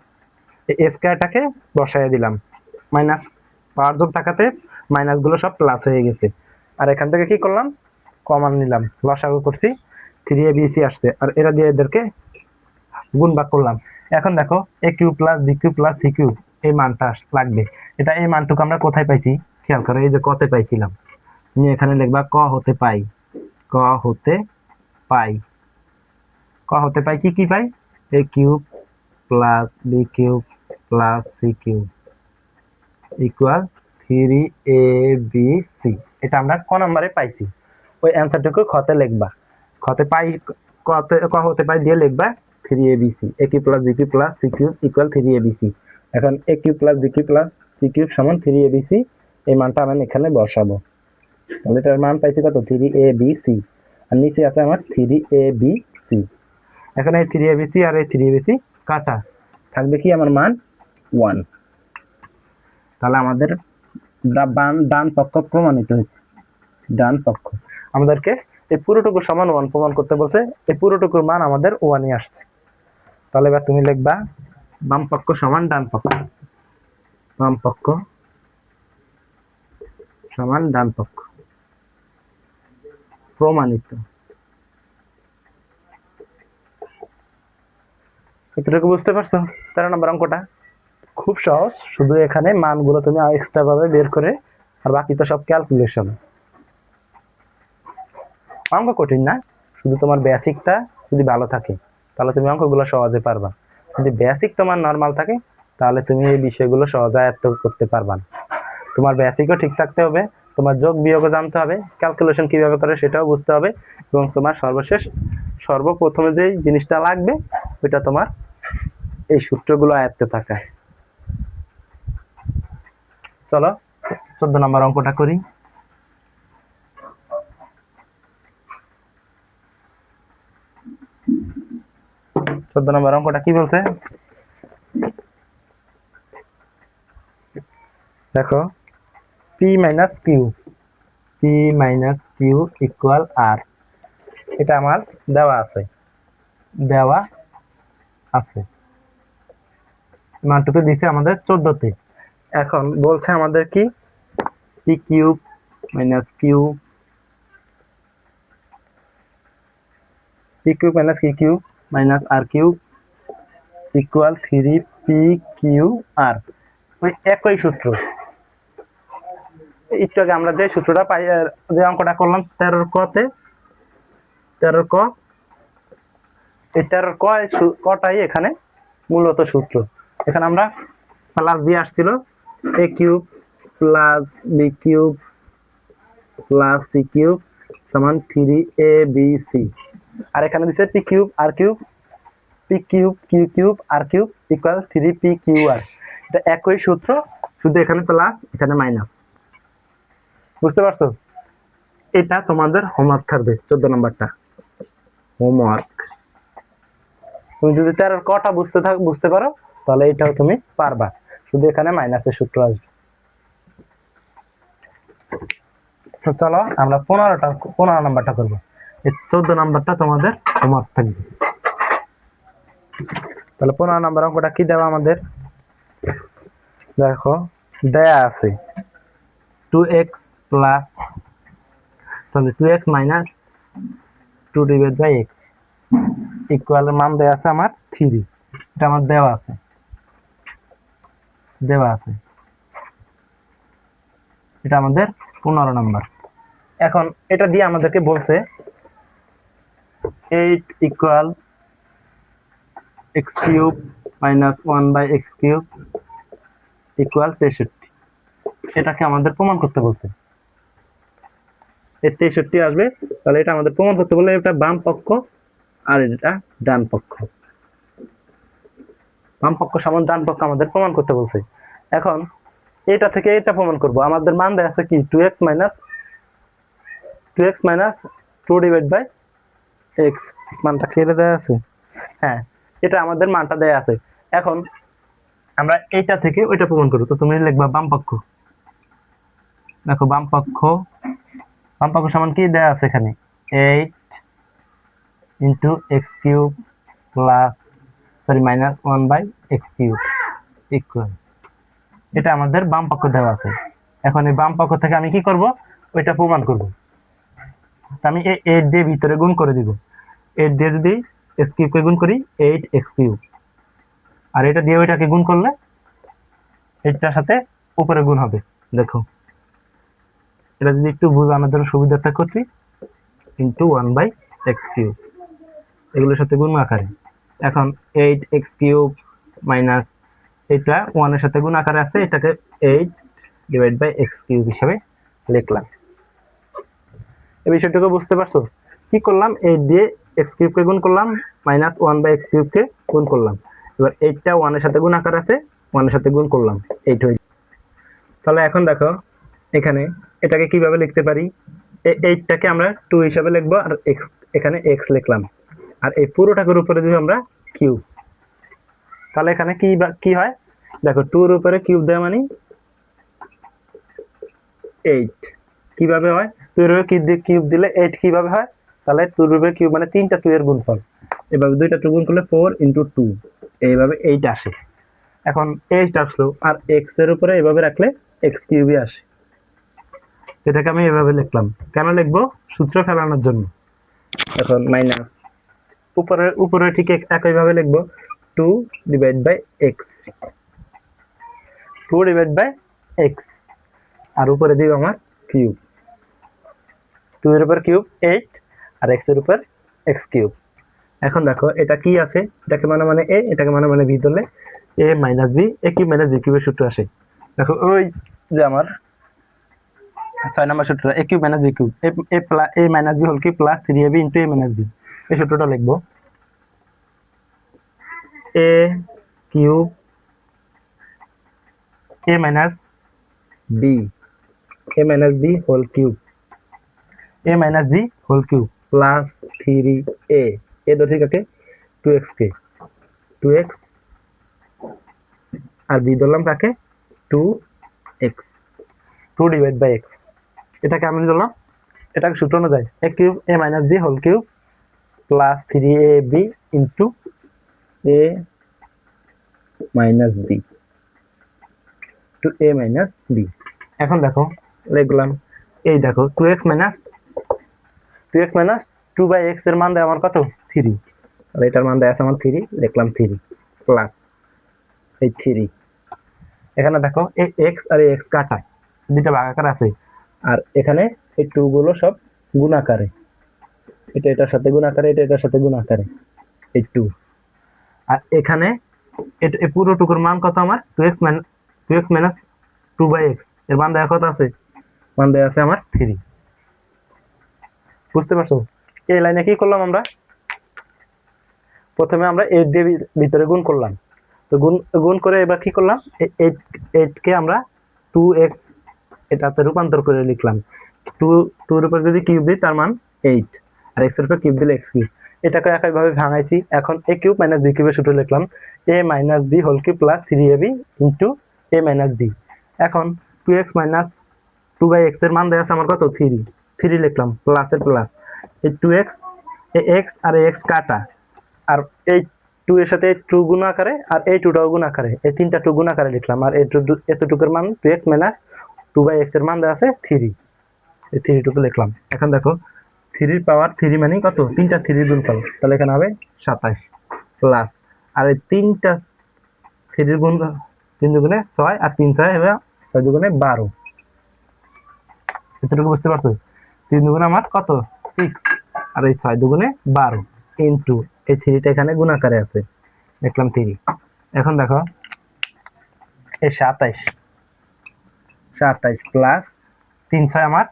এ স্কয়ারটাকে বসাই দিলাম, মাইনাস পাওয়ার যোগ থাকাতে মাইনাস গুলো সব প্লাস হয়ে গেছে। আর এখান থেকে কি করলাম, কমন নিলাম, লসাগু করছি, 3abc আসছে, আর এরা দিয়ে এদেরকে গুণ ভাগ করলাম। এখন দেখো A cube plus B cube plus C cube এই মানটা লাগবে। এটা এই মানটুকু আমরা কোথায় পাইছি খেয়াল করো, এই যে কতে পাইছিলাম, নিয়ে এখানে লিখবা ক হতে পাই, ক হতে পাই, ক হতে পাই কি কি পাই, A cube plus B cube plus C cube equal 3abc। এটা আমরা ক নম্বরে পাইছি, ওই অ্যান্সারটুকু খতে লিখবা, খতে পাই ক হতে পাই দিয়ে লিখবা 3abc, a cube plus B cube plus C cube equal 3abc। এখন a cube plus B cube plus C cube সমান 3abc, এই মানটা আমি এখানে বসাবো। তাহলে এটার মান পাইছি কত, 3abc, আর নিচে আছে আমার 3abc। এখন এই 3abc আর এই 3abc কাটা, থাকবে কি আমার মান 1। তাহলে আমাদের ডান পক্ষ প্রমাণিত হয়েছে, ডান পক্ষ। আমাদেরকে এই পুরোটুকু সমান 1 প্রমাণ করতে বলছে, এই পুরোটুকুর মান আমাদের 1ই আসছে। তাহলে এবার তুমি লিখবা বাম পক্ষ সমান ডান পক্ষ, বাম পক্ষ সমান ডান পক্ষ, প্রমাণিত। এতটুকু বুঝতে পারছো? 13 নম্বর অঙ্কটা খুব সহজ, শুধু এখানে মানগুলো তুমি এক্সট্রা ভাবে বের করে, আর বাকি তো সব ক্যালকুলেশন। অঙ্ক কঠিন না, শুধু তোমার বেসিকটা যদি ভালো থাকে তাহলে তুমি অঙ্কগুলো সহজে পারবা। যদি বেসিক তোমার নর্মাল থাকে তাহলে তুমি এই বিষয়গুলো সহজে আয়ত্ত করতে পারবা না। তোমার বেসিকও ঠিক থাকতে হবে, তোমার যোগ বিয়োগও জানতে হবে, ক্যালকুলেশন কিভাবে করে সেটাও বুঝতে হবে, এবং তোমার সর্বপ্রথমে যেই জিনিসটা লাগবে ওইটা তোমার এই সূত্রগুলো আয়ত্তে থাকা। চলো 14 নম্বর অঙ্কটা করি। চোদ্দ নম্বর অঙ্কটা কি বলছে দেখো, পি মাইনাস কিউ ইকুয়াল আর, এটা আমার দেওয়া আছে, মানটুকু দিচ্ছে আমাদের 14তে। এখন বলছে আমাদের কি P cube minus Q, P cube minus Q cube minus R cube equal 3 R, ওই একই সূত্র। একটু আগে আমরা যে সূত্রটা পাই, যে অঙ্কটা করলাম 13 কতে, 13 ক, এই 13 কটাই এখানে মূলত সূত্র। এখানে আমরা প্লাস দিয়ে আসছিল A cube plus B cube plus C cube সমান 3abc, আর এখানে দিচ্ছে P cube R cube, P cube Q cube R cube equal 3pqr। এটা একই সূত্র, শুধু এখানে প্লাস এখানে মাইনাস। বুঝতে পারছো? এটা তোমাদের হোমওয়ার্ক থাকবে, 14 নম্বরটা হোমওয়ার্ক। তুমি যদি 13 কটা বুঝতে পারো তাহলে এটাও তুমি পারবা, শুধু এখানে মাইনাসের সূত্র আসবে। চলো আমরা 15 নম্বরটা করবো, এই 14 নম্বরটা তোমাদের হোমওয়ার্ক থাকবে। তাহলে 15 নম্বর অঙ্কটা কি দেওয়া আমাদের দেখো, দেয়া আছে 2x প্লাস, তাহলে 2x minus 2 divide by x equal মান দেওয়া আছে আমার 3, এটা আমার দেওয়া আছে, এটা আমাদের 15 নম্বর। এখন এটা দিয়ে আমাদেরকে বলছে 8 equal x cube minus 1/x³ equal 63। এটাকে আমাদের প্রমাণ করতে বলছে, এই 63 আসবে। তাহলে এটা আমাদের প্রমাণ করতে বললে এটা বাম পক্ষ আর এটা ডান পক্ষ, বাম পক্ষ সমান ডান পক্ষ আমাদের প্রমাণ করতে বলছে। এখন এটা থেকে এটা প্রমাণ করব। আমাদের মান দেয়া আছে কি 2x minus 2 divide by x, মানটা কি দেয়া আছে? হ্যাঁ, এটা আমাদের মানটা দেয়া আছে। এখন আমরা এইটা থেকে ওইটা প্রমাণ করব। তো তুমি লিখবা বাম পক্ষ, দেখো বাম পক্ষ সমান কি দেয়া আছে এখানে 8 into x³ plus minus 1/x³ equal, এটা আমাদের বাম পক্ষ দেওয়া আছে। এখন এই বাম পক্ষ থেকে আমি কি করব, ওইটা প্রমাণ করব। আমি এই 8 দিয়ে ভিতরে গুণ করে দিব। 8 দিয়ে যদি x³ কে গুণ করি 8x³, আর এটা দিয়ে ওইটাকে গুণ করলে এইটার সাথে উপরে গুণ হবে। দেখো এটা যদি একটু বোঝানোর জন্য সুবিধার্থে করছি, ইন্টু 1/x³ এগুলোর সাথে গুণ আকারে। এখন 8x³ মাইনাস এটা 1 এর সাথে গুণ আকারে আছে, এটাকে 8 ডিভাইড বাই x³ হিসেবে লিখলাম। এই বিষয়টুকু বুঝতে পারছো? কি করলাম, 8 দিয়ে x³ কে গুণ করলাম, মাইনাস 1/x³ কে গুণ করলাম। এবার 8টা 1 এর সাথে গুণ আকারে আছে, 1 এর সাথে গুণ করলাম, 8 হয়ে। তাহলে এখন দেখো এখানে এটাকে কিভাবে লিখতে পারি, এই 8টাকে আমরা 2 হিসাবে লিখব, আর x এখানে x লিখলাম, আর এই পুরোটার উপরে দিব আমরা কিউব। তাহলে এখানে কি হয় দেখো, 2 এর উপরে কিউব দেওয়া মানে 8 কিভাবে হয়, 2 এর উপরে কিউব দিলে 8 কিভাবে হয়, তাহলে 2 এর উপরে কিউব মানে 3টা 2 এর গুণফল, এভাবে দুইটা 2 গুণ করলে 4 × 2 এইভাবে 8 আসে। এখন 8 আসলো, আর x এর উপরে এভাবে রাখলে x³ আসে। এটাকে আমি এভাবে লিখলাম, কেন লিখবো, সূত্র ফেলানোর জন্য। এখন মাইনাস উপরে ঠিক একইভাবে লিখবো 2 divide by x, 2 divide by x, আর উপরে দিব আমার কিউব, 2 এর উপর কিউব 8, আর x এর উপর x³। এখন দেখো এটা কি আছে, এটাকে মানে a, এটাকে মানে b ধরলে a মাইনাস b, a³ মাইনাস b³ এর সূত্র আসে। দেখো ওই যে আমার 6 নম্বর সূত্র a³ মাইনাস b³, a minus b whole cube plus 3ab into a minus b, এই সূত্রটা লিখবো a³ a minus b whole cube, a minus b whole cube plus 3a, a ধরছি কাকে 2x কে, 2x, আর b ধরলাম কাকে 2x, 2 ডিভাইড বাই x। এটাকে আমি ধরলাম, এটাকে সূত্র অনুযায়ী a³ a minus b whole cube plus 3ab into a minus b to a minus b। এখন দেখো লিখলাম, এই দেখো 2x মাইনাস 2/x এর মান দেয় আমার কত 3, আর এটার মান দেয় আছে আমার 3, লিখলাম 3 প্লাস এই 3। এখানে দেখো এই x আর এই x কাটা, দুইটা ভাগাকার আছে, আর এখানে এই 2 গুলো সব গুণাকারে, এটা এটার সাথে গুণাকারে, এটা এটার সাথে গুণাকারে, এই 2, আর এখানে এই পুরো টুকুর মান কত আমার 2x মাইনাস 2/x এর মান দেয়া কত আছে, মান দেয়া আছে আমার 3। বুঝতে পারছো? এই লাইনে কি করলাম আমরা, প্রথমে আমরা 8 দিয়ে ভিতরে গুণ করলাম, তো গুণ করে এবার কি করলাম, 8 কে আমরা 2x এটাতে রূপান্তর করে লিখলাম, 2 এর উপর যদি কিউব দিই তার মান 8, আর x এর উপর কিউব দিলে x³। এটাকে একইভাবে ভাঙাইছি। এখন a³ মাইনাস b³ এর সূত্র লিখলাম a minus b whole cube plus 3ab into a minus b। এখন 2x মাইনাস 2/x এর মান দেওয়া আছে আমার কত 3 লিখলাম, প্লাসের প্লাস, এই 2x এই x আর এই x কাটা, আর এই 2 এর সাথে 2 গুণ আকারে, আর এই 2টাও গুণ আকারে, এই 3টা 2 গুণ আকারে লিখলাম, আর এতটুকুর মান 2x মাইনাস 2/x এর মান দেওয়া আছে 3, এই 3 টুকু লিখলাম। এখন দেখো 3 পাওয়ার 3 মানে কত, 3টা 3 গুণফল, তাহলে এখানে হবে 27 প্লাস, আর এই 3টা 3 গুণ 3 দুগুণে 6, আর 3 6 হবে 6 দুগুণে 12। এতটুকু বুঝতে পারছো? 3 দুগুণে আমার কত 6, আর এই 6 দুগুণে 12 ইন্টু এই 3টা এখানে গুণ আকারে আছে, লিখলাম 3। এখন দেখো এই 27 প্লাস 3 6 আমার,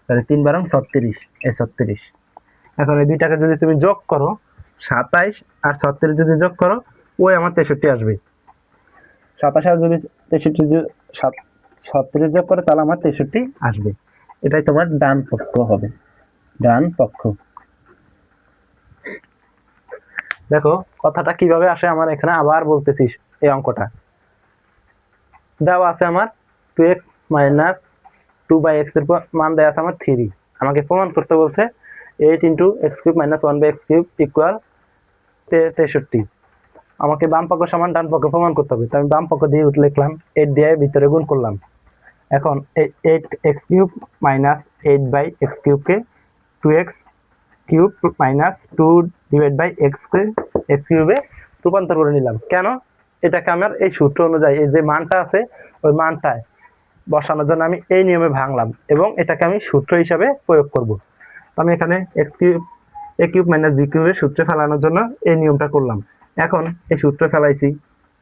তাহলে 3 12 36, এই 36। এখন এই দুইটাকে যদি তুমি যোগ করো, 27 আর 36 যদি যোগ করো, ওই আমার 63 আসবে। 27 আর যদি 36 যোগ করে, তাহলে আমার 63 আসবে। এটাই তোমার ডান পক্ষ হবে, ডান পক্ষ। দেখো কথাটা কিভাবে আসে আমার এখানে আবার বলতেছিস। এই অঙ্কটা দেওয়া আছে আমার 2x মাইনাস 2/x এর মান দেওয়া আছে আমার 3। আমাকে প্রমাণ করতে বলছে 8 into x cube minus 1/x cube equal 63। আমাকে বাম পক্ষ সমান ডান পক্ষ প্রমাণ করতে হবে, তো আমি বাম পক্ষ দিয়ে লিখলাম, 8 দিয়ে ভিতরে গুণ করলাম। এখন 8x cube minus 8/x কিউবকে 2x cube minus 2/x কিউবে রূপান্তর করে নিলাম। কেন? এটাকে আমার এই সূত্র অনুযায়ী এই যে মানটা আছে ওই মানটায় বসানোর জন্য আমি এই নিয়মে ভাঙলাম, এবং এটাকে আমি সূত্র হিসাবে প্রয়োগ করব। আমি এখানে x cube a cube minus b কিউবের সূত্রে ফেলানোর জন্য এই নিয়মটা করলাম। এখন এই সূত্র ফেলাইছি,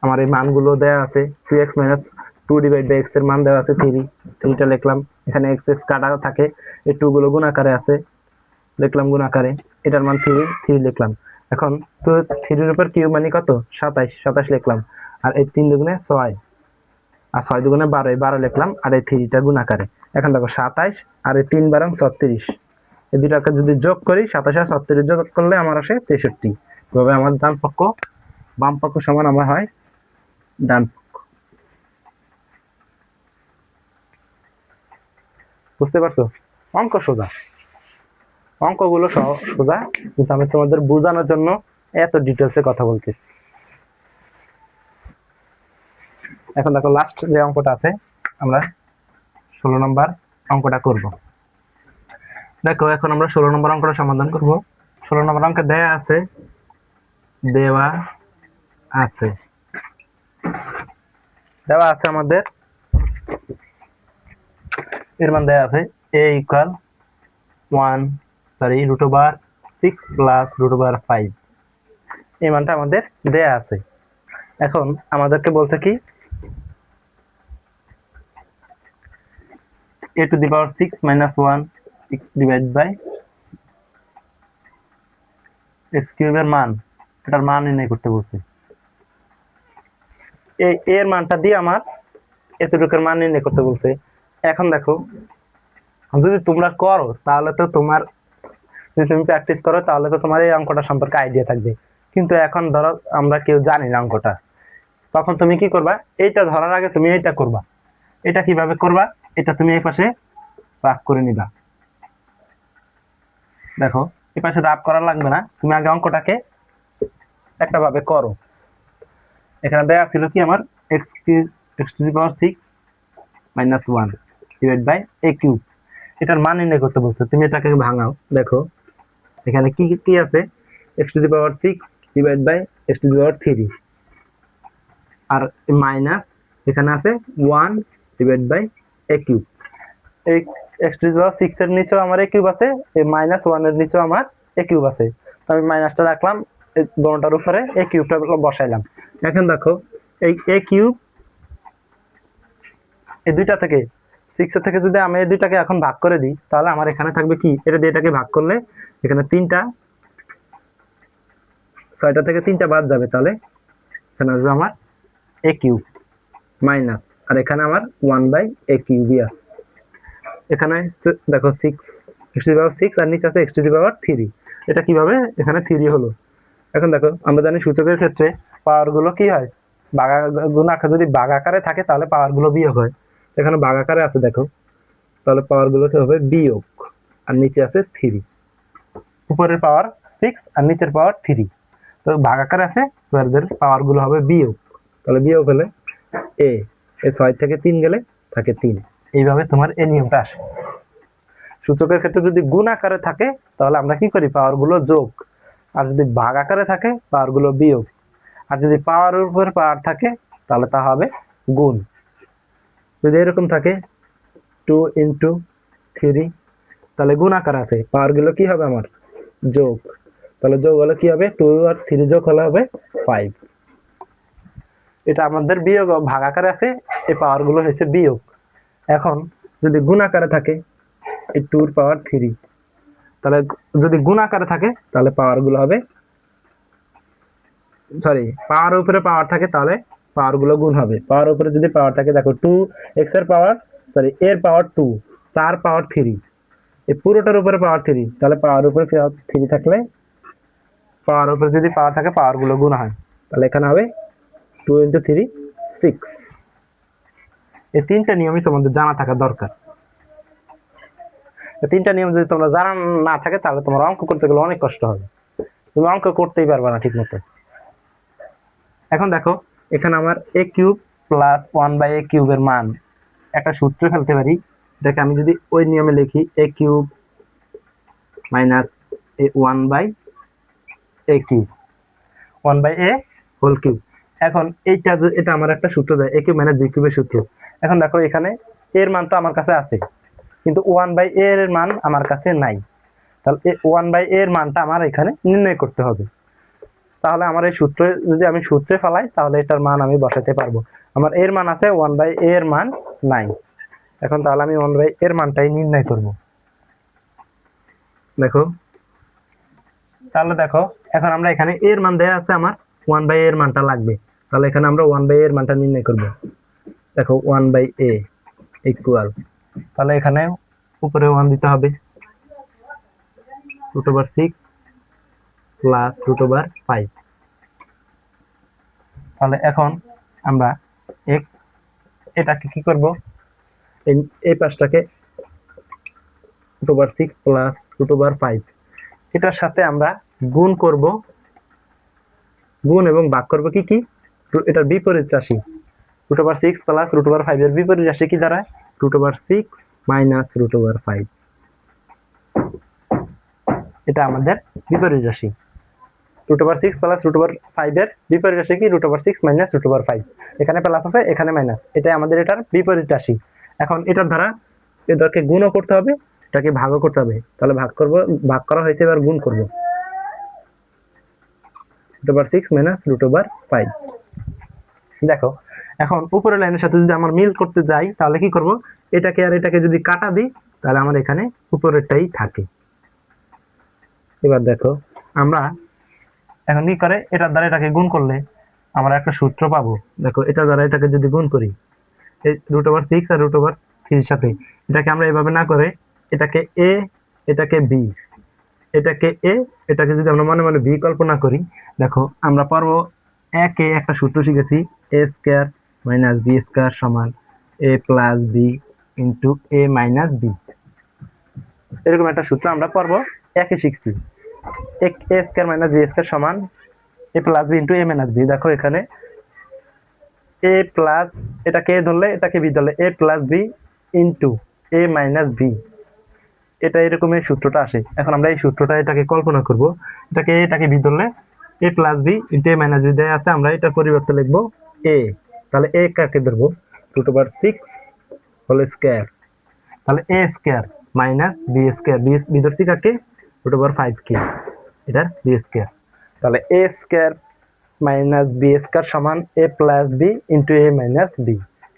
আমার এই মানগুলো দেওয়া আছে, 2x মাইনাস 2/x এর মান দেওয়া আছে 3টা লিখলাম। এখানে x কাটা থাকে, এই 2 গুলো গুণ আকারে আছে, লিখলাম গুণ আকারে। এটার মান 3 লিখলাম। এখন তো 3 এর উপর কিউব মানে কত? 27 লিখলাম। আর এই 3 দুগুণে 6, আর 6 দুগুণে 12 লিখলাম, আর এই 3টা গুণ আকারে। এখন দেখো 27 আর এই 3 12 36, এই দুটাকে যদি যোগ করি, 27 আর 36 যোগ করলে আমার আসে 63। তবে আমার ডান পক্ষ বাম পক্ষ সমান আমার হয় ডান পক্ষ। বুঝতে পারছো? অঙ্ক সোজা, অঙ্কগুলো সোজা, কিন্তু আমি তোমাদের বোঝানোর জন্য এত ডিটেলসে কথা বলতেছি। এখন দেখো লাস্ট যে অঙ্কটা আছে, আমরা 16 নম্বর অঙ্কটা করব। দেখো এখন আমরা 16 নম্বর অঙ্কটা সমাধান করব। 16 নম্বর অঙ্কে দেওয়া আছে আমাদের এর মান দেওয়া আছে a ইকুয়াল 6 প্লাস √5। এই মানটা আমাদের দেয়া আছে। এখন আমাদেরকে বলছে কি a to the power 6 minus 1 divide by x কিউবের মান, এটার মান নির্ণয় করতে বলছে। এই এর মানটা দিয়ে আমার এতটুকুর মান নির্ণয় করতে বলছে। এখন দেখো যদি তোমরা করো তাহলে তো তোমার, যদি তুমি প্র্যাকটিস করো তাহলে তো তোমার এই অঙ্কটা সম্পর্কে আইডিয়া থাকবে। কিন্তু এখন ধরো আমরা কেউ জানি না অঙ্কটা, তখন তুমি কি করবা? এইটা ধরার আগে তুমি এইটা করবা। এটা কিভাবে করবা? এটা তুমি এই পাশে ভাগ করে নিবা। দেখো এই পাশে ভাগ করা লাগবে না, তুমি আগে অঙ্কটাকে একটা ভাবে করো। এখানে দেয়া ছিল কি আমার x to the power 6 minus 1 divide by a cube, এটার মান নির্ণয় করতে বলছে। তুমি এটাকে ভাঙাও, দেখো এখানে কি কি আছে, x to the power 6 divide by x to the power 3, আর মাইনাস এখানে আছে 1 ডিভাইড বাই a কিউব। এই x টু দি পাওয়ার 6 এর নিচেও আমার a কিউব আছে, এই মাইনাস 1 এর নিচেও আমার a কিউব আছে। তো আমি মাইনাসটা রাখলাম, এই দোনোটার উপরে a কিউবটা বসাইলাম। এখন দেখো এই a কিউব এই দুইটা থেকে 6 এর থেকে যদি আমি এই দুইটাকে এখন ভাগ করে দিই, তাহলে আমার এখানে থাকবে কি, এটা দিয়ে এটাকে ভাগ করলে এখানে 3টা, 6টা থেকে 3টা বাদ যাবে, তাহলে এখানে আসবে আমার a কিউব মাইনাস, আর এখানে আমার 1/a কিউবই আছে। এখানে দেখো 6 x টু দি পাওয়ার 6 আর নিচে আছে x টু দি পাওয়ার 3। এটা কিভাবে এখানে 3 হলো? এখন দেখো আমরা জানি সূচকের ক্ষেত্রে পাওয়ার গুলো কি হয়, গুণ আকারে, যদি ভাগ আকারে থাকে তাহলে পাওয়ার গুলো বিয়োগ হয়। এখানে ভাগ আকারে আছে দেখো, তাহলে পাওয়ার গুলো কি হবে? বিয়োগ, আর নিচে আছে 3, উপরের পাওয়ার 6 আর নিচের পাওয়ার 3। তো ভাগ আকারে আছে, তো এদের পাওয়ার গুলো হবে বিয়োগ, তাহলে বিয়োগ হলে a 6 থেকে 3 গেলে থাকে 3। এইভাবে তোমার এই নিয়মটা আসে। সূচকের ক্ষেত্রে যদি গুণ আকারে থাকে তাহলে আমরা কি করি? পাওয়ার গুলো যোগ, আর যদি ভাগ আকারে থাকে পাওয়ার গুলো বিয়োগ, আর যদি পাওয়ারের উপর পাওয়ার থাকে তাহলে তা হবে গুণ। যদি এরকম থাকে 2 ইন্টু 3, তাহলে গুণ আকার আছে, পাওয়ার গুলো কি হবে আমার? যোগ, তাহলে যোগ হলে কি হবে? 2 আর 3 যোগ হলে হবে 5। এটা আমাদের বিয়োগ ভাগ আকারে আছে, এই পাওয়ারগুলো হচ্ছে বিয়োগ। এখন যদি গুণ আকারে থাকে এই 2^3, তাহলে যদি গুণ আকারে থাকে তাহলে পাওয়ারগুলো হবে, সরি, পাওয়ারের উপরে পাওয়ার থাকে তাহলে পাওয়ারগুলো গুণ হবে। পাওয়ার উপরে যদি পাওয়ার থাকে, দেখো 2x এর পাওয়ার, সরি এর পাওয়ার 2, তার পাওয়ার 3, এই পুরোটার উপরে পাওয়ার 3, তাহলে পাওয়ার উপরে 3 থাকলে পাওয়ার উপরে যদি পাওয়ার থাকে পাওয়ারগুলো গুণ হয়, তাহলে এখানে হবে 2 × 3 6। এই তিনটা নিয়মই তোমাদের জানা থাকা দরকার। এই তিনটা নিয়ম যদি তোমরা জানা না থাকে তাহলে তোমার অঙ্ক করতে গেলে অনেক কষ্ট হবে, তুমি অঙ্ক করতেই পারবে না ঠিক মতো। এখন দেখো এখানে আমার a³ + 1/a³ এর মান একটা সূত্র ফেলতে পারি। এটাকে আমি যদি ওই নিয়মে লিখি a³ - 1/a³, 1/a³। এখন এটা আমার একটা সূত্র দেয় a³ - b³ এর সূত্র। এখন দেখো এখানে এর মান তো আমার কাছে আছে, কিন্তু 1/a এর মান আমার কাছে নাই। তাহলে 1/a এর মানটা আমার এখানে নির্ণয় করতে হবে। তাহলে আমার এই সূত্র যদি আমি সূত্রে ফেলাই তাহলে এটার মান আমি বসাতে পারবো। আমার এর মান আছে, 1/a এর মান নাই। এখন তাহলে আমি 1/a এর মানটাই নির্ণয় করব। দেখো তাহলে দেখো এখন আমরা এখানে এর মান দেয়া আছে, আমার 1/a এর মানটা লাগবে। তাহলে এখানে আমরা 1/a এর মানটা নির্ণয় করব। দেখো 1/a ইকুয়াল, তাহলে এখানে উপরে 1 দিতে হবে, √6 + √5। তাহলে এখন আমরা x এটাকে কি করব, এই পাশটাকে √6 + √5 এটার সাথে আমরা গুণ করব, গুণ এবং ভাগ করব কি কি, এটার বিপরীত রাশি। √6 + √5 এর বিপরীত রাশি কি দাঁড়ায়, √6 - √5। এটা আমাদের বিপরীত রাশি। √6 + √5 এর বিপরীত রাশি কি, √6 - √5। এখানে প্লাস আছে, এখানে মাইনাস, এটাই আমাদের এটার বিপরীত রাশি। এখন এটার দ্বারা এটাকে গুণও করতে হবে, এটাকে ভাগও করতে হবে। তাহলে ভাগ করব, ভাগ করা হয়েছে, এবার গুণ করব, √6 - √5। দেখো এখন উপরের লাইনের সাথে যদি আমার মিল করতে যাই তাহলে কি করব, এটাকে আর এটাকে যদি কাটা দিই তাহলে আমার এখানে উপরেরটাই থাকে। এবার দেখো আমরা এখন কি করে, এটার দ্বারা এটাকে গুণ করলে আমরা একটা সূত্র পাবো। দেখো এটার দ্বারা এটাকে যদি গুণ করি, এই √6 আর √3 এর সাথে, এটাকে আমরা এভাবে না করে এটাকে a, এটাকে b, এটাকে a, এটাকে যদি আমরা মনে মনে b কল্পনা করি, দেখো আমরা পারবো একে একটা সূত্র শিখেছি, a² - b² = a + b × a - b। এরকম একটা সূত্র আমরা পারবো একে শিখছি, a² - b² = a + b × a - b। দেখো এখানে a প্লাস, এটাকে a ধরলে এটাকে b ধরলে a + b × a - b, এটা এরকম এই সূত্রটা আসে। এখন আমরা এই সূত্রটা এটাকে কল্পনা করব, এটাকে b ধরলে a + b × a - b দেয়া আছে, আমরা এটা পরিবর্তে লিখব a। তাহলে a কাকে ধরবো, √6 হোল স্কয়ার, তাহলে a² - b², b ধরছি কাকে, √5 কে, এটার b²। তাহলে a² - b² = a + b × a - b,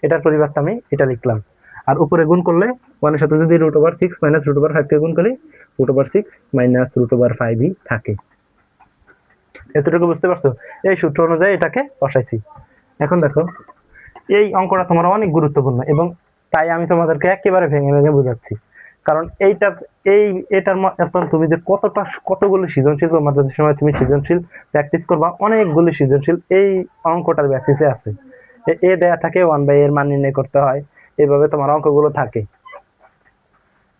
এটার পরিবর্তে আমি এটা লিখলাম। আর উপরে গুণ করলে 1 এর সাথে যদি √6 - √5 কে গুণ করি, √6 - √5ই থাকে। এতটুকু বুঝতে পারছো? এই সূত্র অনুযায়ী এটাকে বসাইছি। এখন দেখো এই অঙ্কটা তোমার অনেক গুরুত্বপূর্ণ এবং তাই আমি তোমাদেরকে একেবারে ভেঙে ভেঙে বোঝাচ্ছি। কারণ এটার এখন তুমি যে কতগুলো সৃজনশীল তোমাদের সময় তুমি সৃজনশীল প্র্যাকটিস করবা, অনেকগুলো সৃজনশীল এই অঙ্কটার বেসিসে আছে। এ দেয়া থাকে 1/a এর মান নির্ণয় করতে হয়, এইভাবে তোমার অঙ্কগুলো থাকে।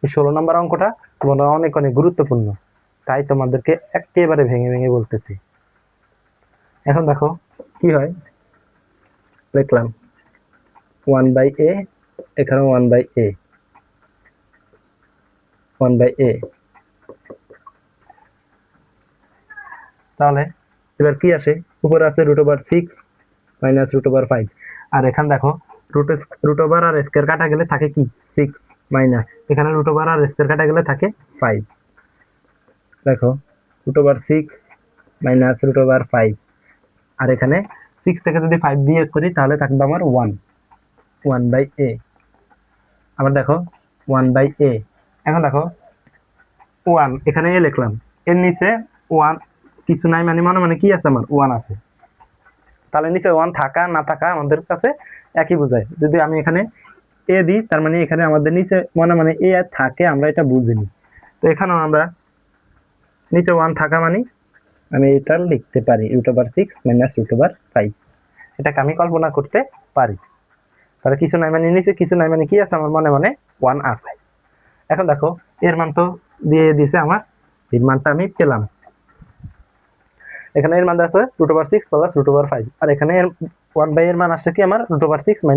এই 16 নম্বর অঙ্কটা তোমার অনেক অনেক গুরুত্বপূর্ণ, তাই তোমাদেরকে একেবারে ভেঙে ভেঙে বলতেছি। এখন দেখো কি হয়, লিখলাম 1/a, এখানে 1/a, 1/a। তাহলে এবার কি আসে, উপরে আছে √6 - √5, আর এখানে দেখো √ আর স্কয়ার কাটা গেলে থাকে কি 6 মাইনাস, এখানে √ আর স্কয়ার কাটা গেলে থাকে 5। দেখো √6 - √5, আর এখানে 6 থেকে যদি 5 বিয়োগ করি তাহলে থাকবে আমার 1/a। আবার দেখো 1/a। এখন দেখো 1 এখানে a লিখলাম, এর নিচে 1 কিছু নাই, মানে মনে মানে কি আছে, আমার 1 আছে। তাহলে নিচে 1 থাকা না থাকা আমাদের কাছে একই বোঝায়। যদি আমি এখানে a দিই তার মানে এখানে আমাদের নিচে মনে মানে a থাকে, আমরা এটা বুঝিনি। তো এখানেও আমরা নিচে 1 থাকা মানে আমি এটা লিখতে পারি √6 - √5। এটাকে আমি কল্পনা করতে পারি। তাহলে কিছু নাই মানে নিচে কিছু নাই মানে কি আছে, আমার মনে মনে 1 আছে। এখন দেখো এর মান তো দিয়ে দিয়েছে আমার, এর মানটা আমি পেলাম। এখানে এর মান আছে √6 + √5, আর এখানে 1/a এর মান আসছে কি আমার √6 -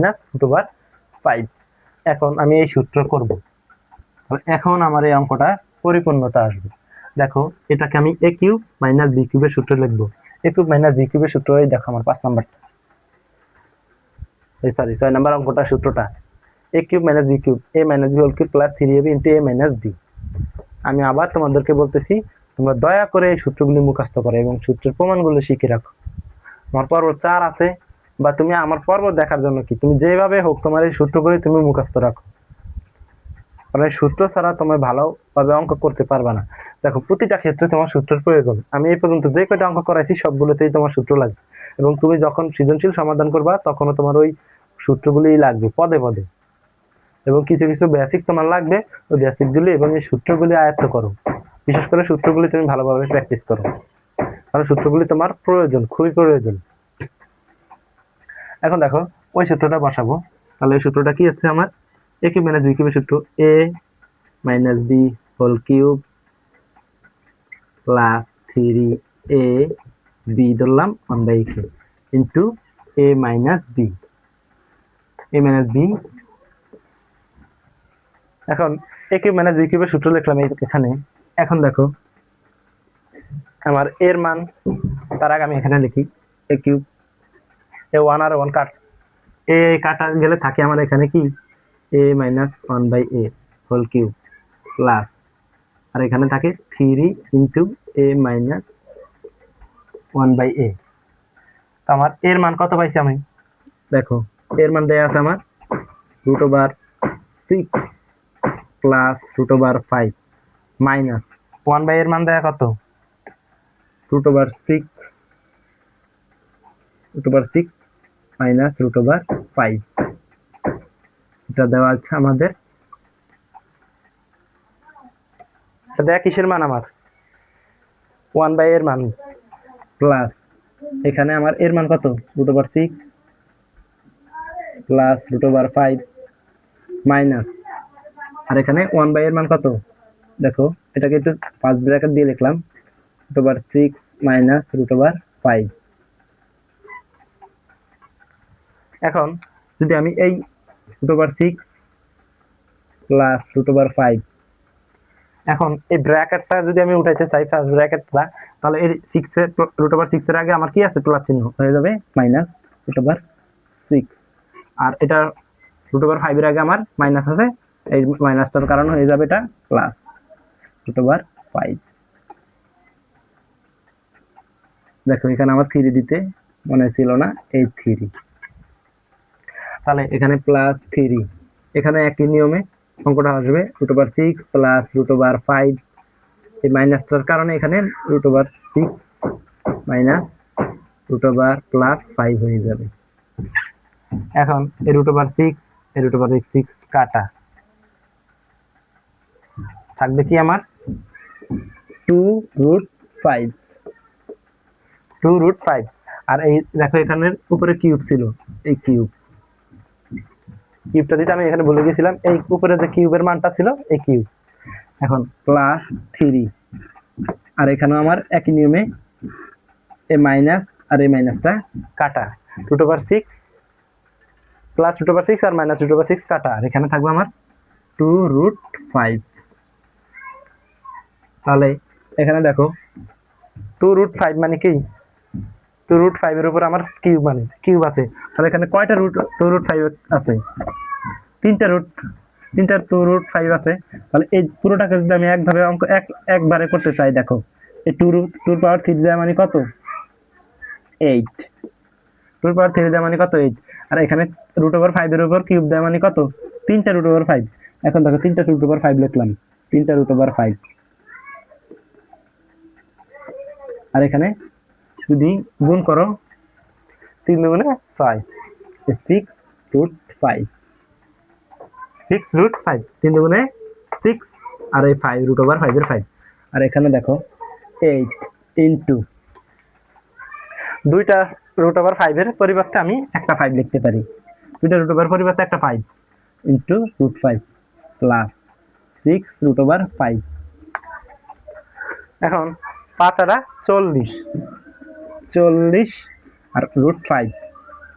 √5। এখন আমি এই সূত্র করব। এখন আমার এই অঙ্কটা পরিপূর্ণতা আসবে। দেখো এটাকে আমি a³ - b³ এর সূত্র লিখবো। a³ - b³ এর সূত্র, এই দেখো আমার 5 নাম্বারটা, এই সরি 6 নাম্বার অঙ্কটার সূত্রটা a³ - b³ a - b whole cube plus 3ab * a - b। আমি আবার তোমাদেরকে বলতেছি, তোমরা দয়া করে এই সূত্রগুলি মুখস্থ করো এবং সূত্রের প্রমাণগুলো শিখে রাখো। আমার পর্ব 4 আছে, বা তুমি আমার পর্ব দেখার জন্য কি, তুমি যেভাবে হোক তোমার এই সূত্রগুলি তুমি মুখস্থ রাখো, কারণ এই সূত্র ছাড়া তুমি ভালোভাবে অঙ্ক করতে পারবে না। দেখো প্রতিটা ক্ষেত্রে তোমার সূত্রের প্রয়োজন। আমি এই পর্যন্ত যে কয়টা অঙ্ক করাইছি সবগুলোতেই তোমার সূত্র লাগছে, এবং তুমি যখন সৃজনশীল সমাধান করবা তখনও তোমার ওই সূত্রগুলিই লাগবে পদে পদে, এবং কিছু কিছু বেসিক তোমার লাগবে। ওই বেসিকগুলি এবং এই সূত্রগুলি আয়ত্ত করো। বিশেষ করে সূত্রগুলি তুমি ভালোভাবে প্র্যাকটিস করো, কারণ সূত্রগুলি তোমার প্রয়োজন, খুবই প্রয়োজন। এখন দেখো ওই সূত্রটা বসাবো। তাহলে এই সূত্রটা কি হচ্ছে আমার, a³ - b³ এর সূত্র a - b whole cube plus 3ab ধরলাম 1/k into a - b a - b। এখন a³ - b³ এর সূত্র লিখলাম এখানে। এখন দেখো আমার এর মান, তার আগে আমি এখানে লিখি a³, এ 1 আর 1 কাট, এ কাটা গেলে থাকে আমার এখানে কি a - 1/a whole cube plus, আর এখানে থাকে 3 ইন্টু a - 1/a। তো আমার এর মান কত পাইছি আমি, দেখো এর মান দেয়া আছে আমার √6 প্লাস √5 মাইনাস 1/a এর মান দেয়া কত, √6 মাইনাস √5। এটা দেওয়া আছে আমাদের, দেয়া কিসের মান, আমার 1/a এর মান, প্লাস এখানে আমার এর মান কত √6 প্লাস √5 মাইনাস, আর এখানে 1/a এর মান কত, দেখো এটাকে একটু 5 ব্র্যাকেট দিয়ে লিখলাম √6 মাইনাস √5। এখন যদি আমি এই √6 প্লাস √5, এখন এই ব্র্যাকেটটা যদি আমি উঠাইতে চাই ফার্স্ট ব্র্যাকেটটা, তাহলে এই 6 এর √6 এর আগে আমার কি আছে, প্লাস চিহ্ন হয়ে যাবে মাইনাস √6, আর এটা √5 এর আগে আমার মাইনাস আছে, এই মাইনাসটার কারণে হয়ে যাবে এটা প্লাস √5। দেখো এখানে আমার 3 দিতে মনে ছিল না, এই 3, তাহলে এখানে প্লাস 3, এখানে একই নিয়মে অঙ্কটা আসবে √6 প্লাস √5, এই মাইনাসটার কারণে এখানে √6 মাইনাস প্লাস 5 হয়ে যাবে। এখন এই √6 এই √6 কাটা, থাকবে কি আমার 2√5, আর এই দেখো এখানের উপরে কিউব ছিল, এই কিউবটা দিতে আমি এখানে ভুলে গেছিলাম, এই উপরে যে কিউবের মানটা ছিল এই কিউব। এখন প্লাস 3, আর এখানেও আমার একই নিয়মে এই মাইনাস আর এই মাইনাসটা কাটা, √6 প্লাস √6 আর মাইনাস √6 কাটা, আর এখানে থাকবে আমার 2√5। তাহলে এখানে দেখো 2√5 মানে কি, 2√5 এর উপর আমার কিউব মানে কিউব আছে, তাহলে এখানে কয়টা 2√5 আছে, তিনটা 2√5 আছে। তাহলে এই পুরোটাকে যদি আমি একভাবে অঙ্ক একবারে করতে চাই, দেখো এই 2 পাওয়ার 3 দেওয়া মানে কত 8, টু পাওয়ার 3 দেওয়া মানে কত 8, আর এখানে √5 এর উপর কিউব দেওয়া মানে কত 3টা √5। এখন দেখো 3টা √5 লিখলাম, 3টা √5, আর এখানে যদি গুণ করো 3 দুগুণে 6, 6√5, 6√5, 3 দুগুণে 6, আর এই 5 √5 এর 5, আর এখানে দেখো 8 ইনটু দুইটা √5 এর পরিবর্তে আমি একটা 5 লিখতে পারি, দুইটা √5 পরিবর্তে একটা 5 ইনটু √5 প্লাস 6√5। এখন 5 আর 40, 40 আর √5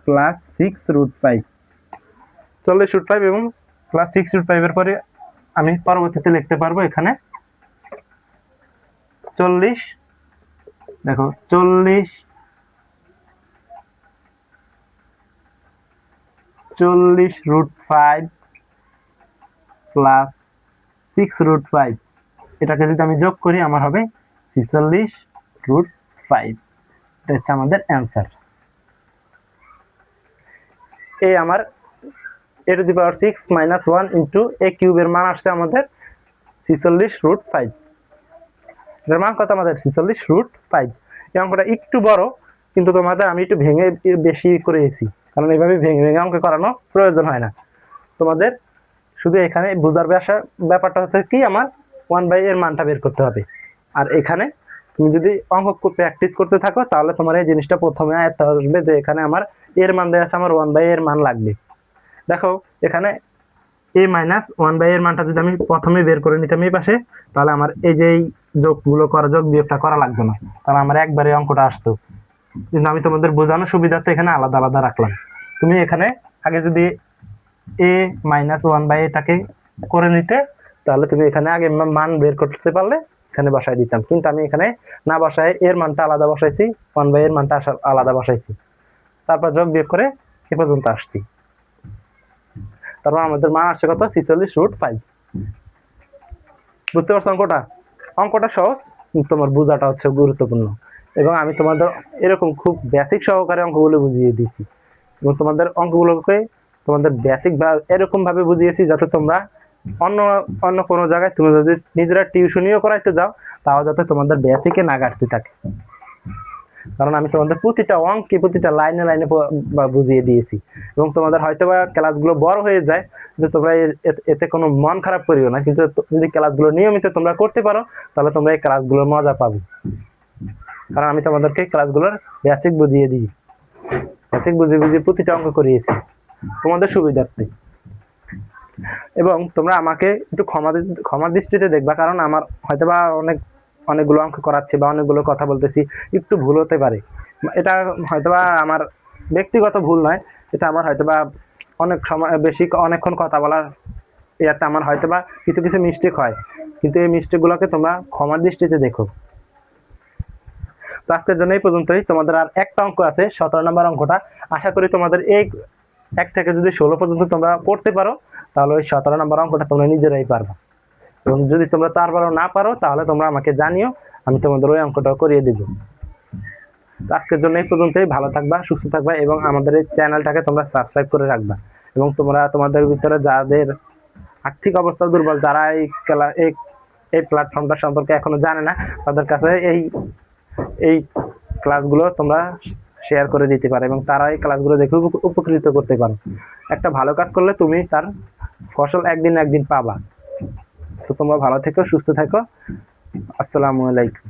প্লাস 6√5, 40√5 এবং প্লাস 6√5 এর পরে আমি পরবর্তীতে লিখতে পারবো এখানে 40, দেখো 40√5 প্লাস 6√5, এটাকে যদি আমি যোগ করি আমার হবে 46√5। এটা হচ্ছে আমাদের অ্যান্সার। এই আমার a⁻6 - 1 ইন্টু a কিউবের মান আসছে আমাদের 46√5। এর মান কত আমাদের 46√5। এই অঙ্কটা একটু বড়, কিন্তু তোমাদের আমি একটু ভেঙে বেশি করেছি, কারণ এইভাবে ভেঙে ভেঙে অঙ্ক করানো প্রয়োজন হয় না। তোমাদের শুধু এখানে বোঝার ব্যাপারটা হচ্ছে কি, আমার 1/a এর মানটা বের করতে হবে। আর এখানে তুমি যদি অঙ্ক প্র্যাকটিস করতে থাকো তাহলে তোমার এই জিনিসটা প্রথমে আয়ত্ত আসবে যে এখানে আমার এর মান দেওয়া আছে, আমার 1/a এর মান লাগবে। দেখো এখানে a - 1/a এর মানটা যদি আমি প্রথমে বের করে নিতাম এই পাশে, তাহলে আমার এই যে যোগগুলো করা, যোগ বিয়োগটা করা লাগতো না, তাহলে আমার একবারে অঙ্কটা আসতো। কিন্তু আমি তোমাদের বোঝানোর সুবিধার্থে এখানে আলাদা আলাদা রাখলাম। তুমি এখানে আগে যদি a - 1/a টাকে করে নিতে, তাহলে তুমি এখানে আগে মান বের করতে পারলে এখানে বসাই দিতাম, কিন্তু আমি এখানে না বসায় এর মানটা আলাদা বসাইছি, 1/a এর মানটা আলাদা বসাইছি, তারপর যোগ বিয়োগ করে এ পর্যন্ত আসছি। তারপর আমাদের মান আসছে কত 46√5। বুঝতে পারছো অঙ্কটা? অঙ্কটা সহজ, তোমার বোঝাটা হচ্ছে গুরুত্বপূর্ণ। এবং আমি তোমাদের এরকম খুব বেসিক সহকারে অঙ্কগুলো বুঝিয়ে দিয়েছি, এবং তোমাদের অঙ্কগুলোকে তোমাদের বেসিক বা এরকম ভাবে বুঝিয়েছি যাতে তোমরা অন্য অন্য কোনো জায়গায় তুমি যদি নিজেরা টিউশনিও করাইতে যাও, তাও যাতে তোমাদের বেসিকে না ঘাটতি থাকে। কারণ আমি তোমাদের প্রতিটা অঙ্কে প্রতিটা লাইনে লাইনে বুঝিয়ে দিয়েছি, এবং তোমাদের হয়তো বা ক্লাসগুলো বড় হয়ে যায়, যে তোমরা এতে কোনো মন খারাপ করিও না, কিন্তু যদি ক্লাসগুলো নিয়মিত তোমরা করতে পারো তাহলে তোমরা এই ক্লাসগুলোর মজা পাবে। কারণ আমি তোমাদেরকে ক্লাসগুলোর বেসিক বুঝিয়ে দিই, বেসিক বুঝিয়ে বুঝিয়ে প্রতিটা অঙ্ক করিয়েছি তোমাদের সুবিধার্থে। এবং তোমরা আমাকে একটু ক্ষমার দৃষ্টিতে দেখবা, কারণ আমার হয়তোবা অনেকগুলো অঙ্ক করাচ্ছি বা অনেকগুলো কথা বলতেছি, একটু ভুল হতে পারে। এটা হয়তোবা আমার ব্যক্তিগত ভুল নয়, এটা আমার হয়তোবা অনেক সময় অনেকক্ষণ কথা বলার ইয়াতে আমার হয়তোবা কিছু কিছু মিস্টেক হয়, কিন্তু এই মিস্টেকগুলোকে তোমরা ক্ষমার দৃষ্টিতে দেখো। তো আজকের জন্য এই পর্যন্তই। তোমাদের আর একটা অঙ্ক আছে, 17 নম্বর অঙ্কটা। আশা করি তোমাদের এই 1 থেকে যদি 16 পর্যন্ত তোমরা করতে পারো, তাহলে ওই 17 নম্বর অঙ্কটা তোমরা নিজেরাই পারবা। এবং যদি তোমরা তারপরও না পারো, তাহলে তোমরা আমাকে জানিও, আমি তোমাদের ওই অঙ্কটাও করিয়ে দেব। আজকের জন্য এই পর্যন্তই। ভালো থাকবা, সুস্থ থাকবা, এবং আমাদের এই চ্যানেলটাকে তোমরা সাবস্ক্রাইব করে রাখবা। এবং তোমরা তোমাদের ভিতরে যাদের আর্থিক অবস্থা দুর্বল, যারা এই প্ল্যাটফর্মটা সম্পর্কে এখনো জানে না, তাদের কাছে এই ক্লাসগুলো তোমরা শেয়ার করে দিতে পারো, এবং তারা এই ক্লাসগুলো দেখে উপকৃত করতে পারো। একটা ভালো কাজ করলে তুমি তার ফসল একদিন না একদিন পাবা। তো তোমরা ভালো থেকো, সুস্থ থেকো। আসসালামু আলাইকুম।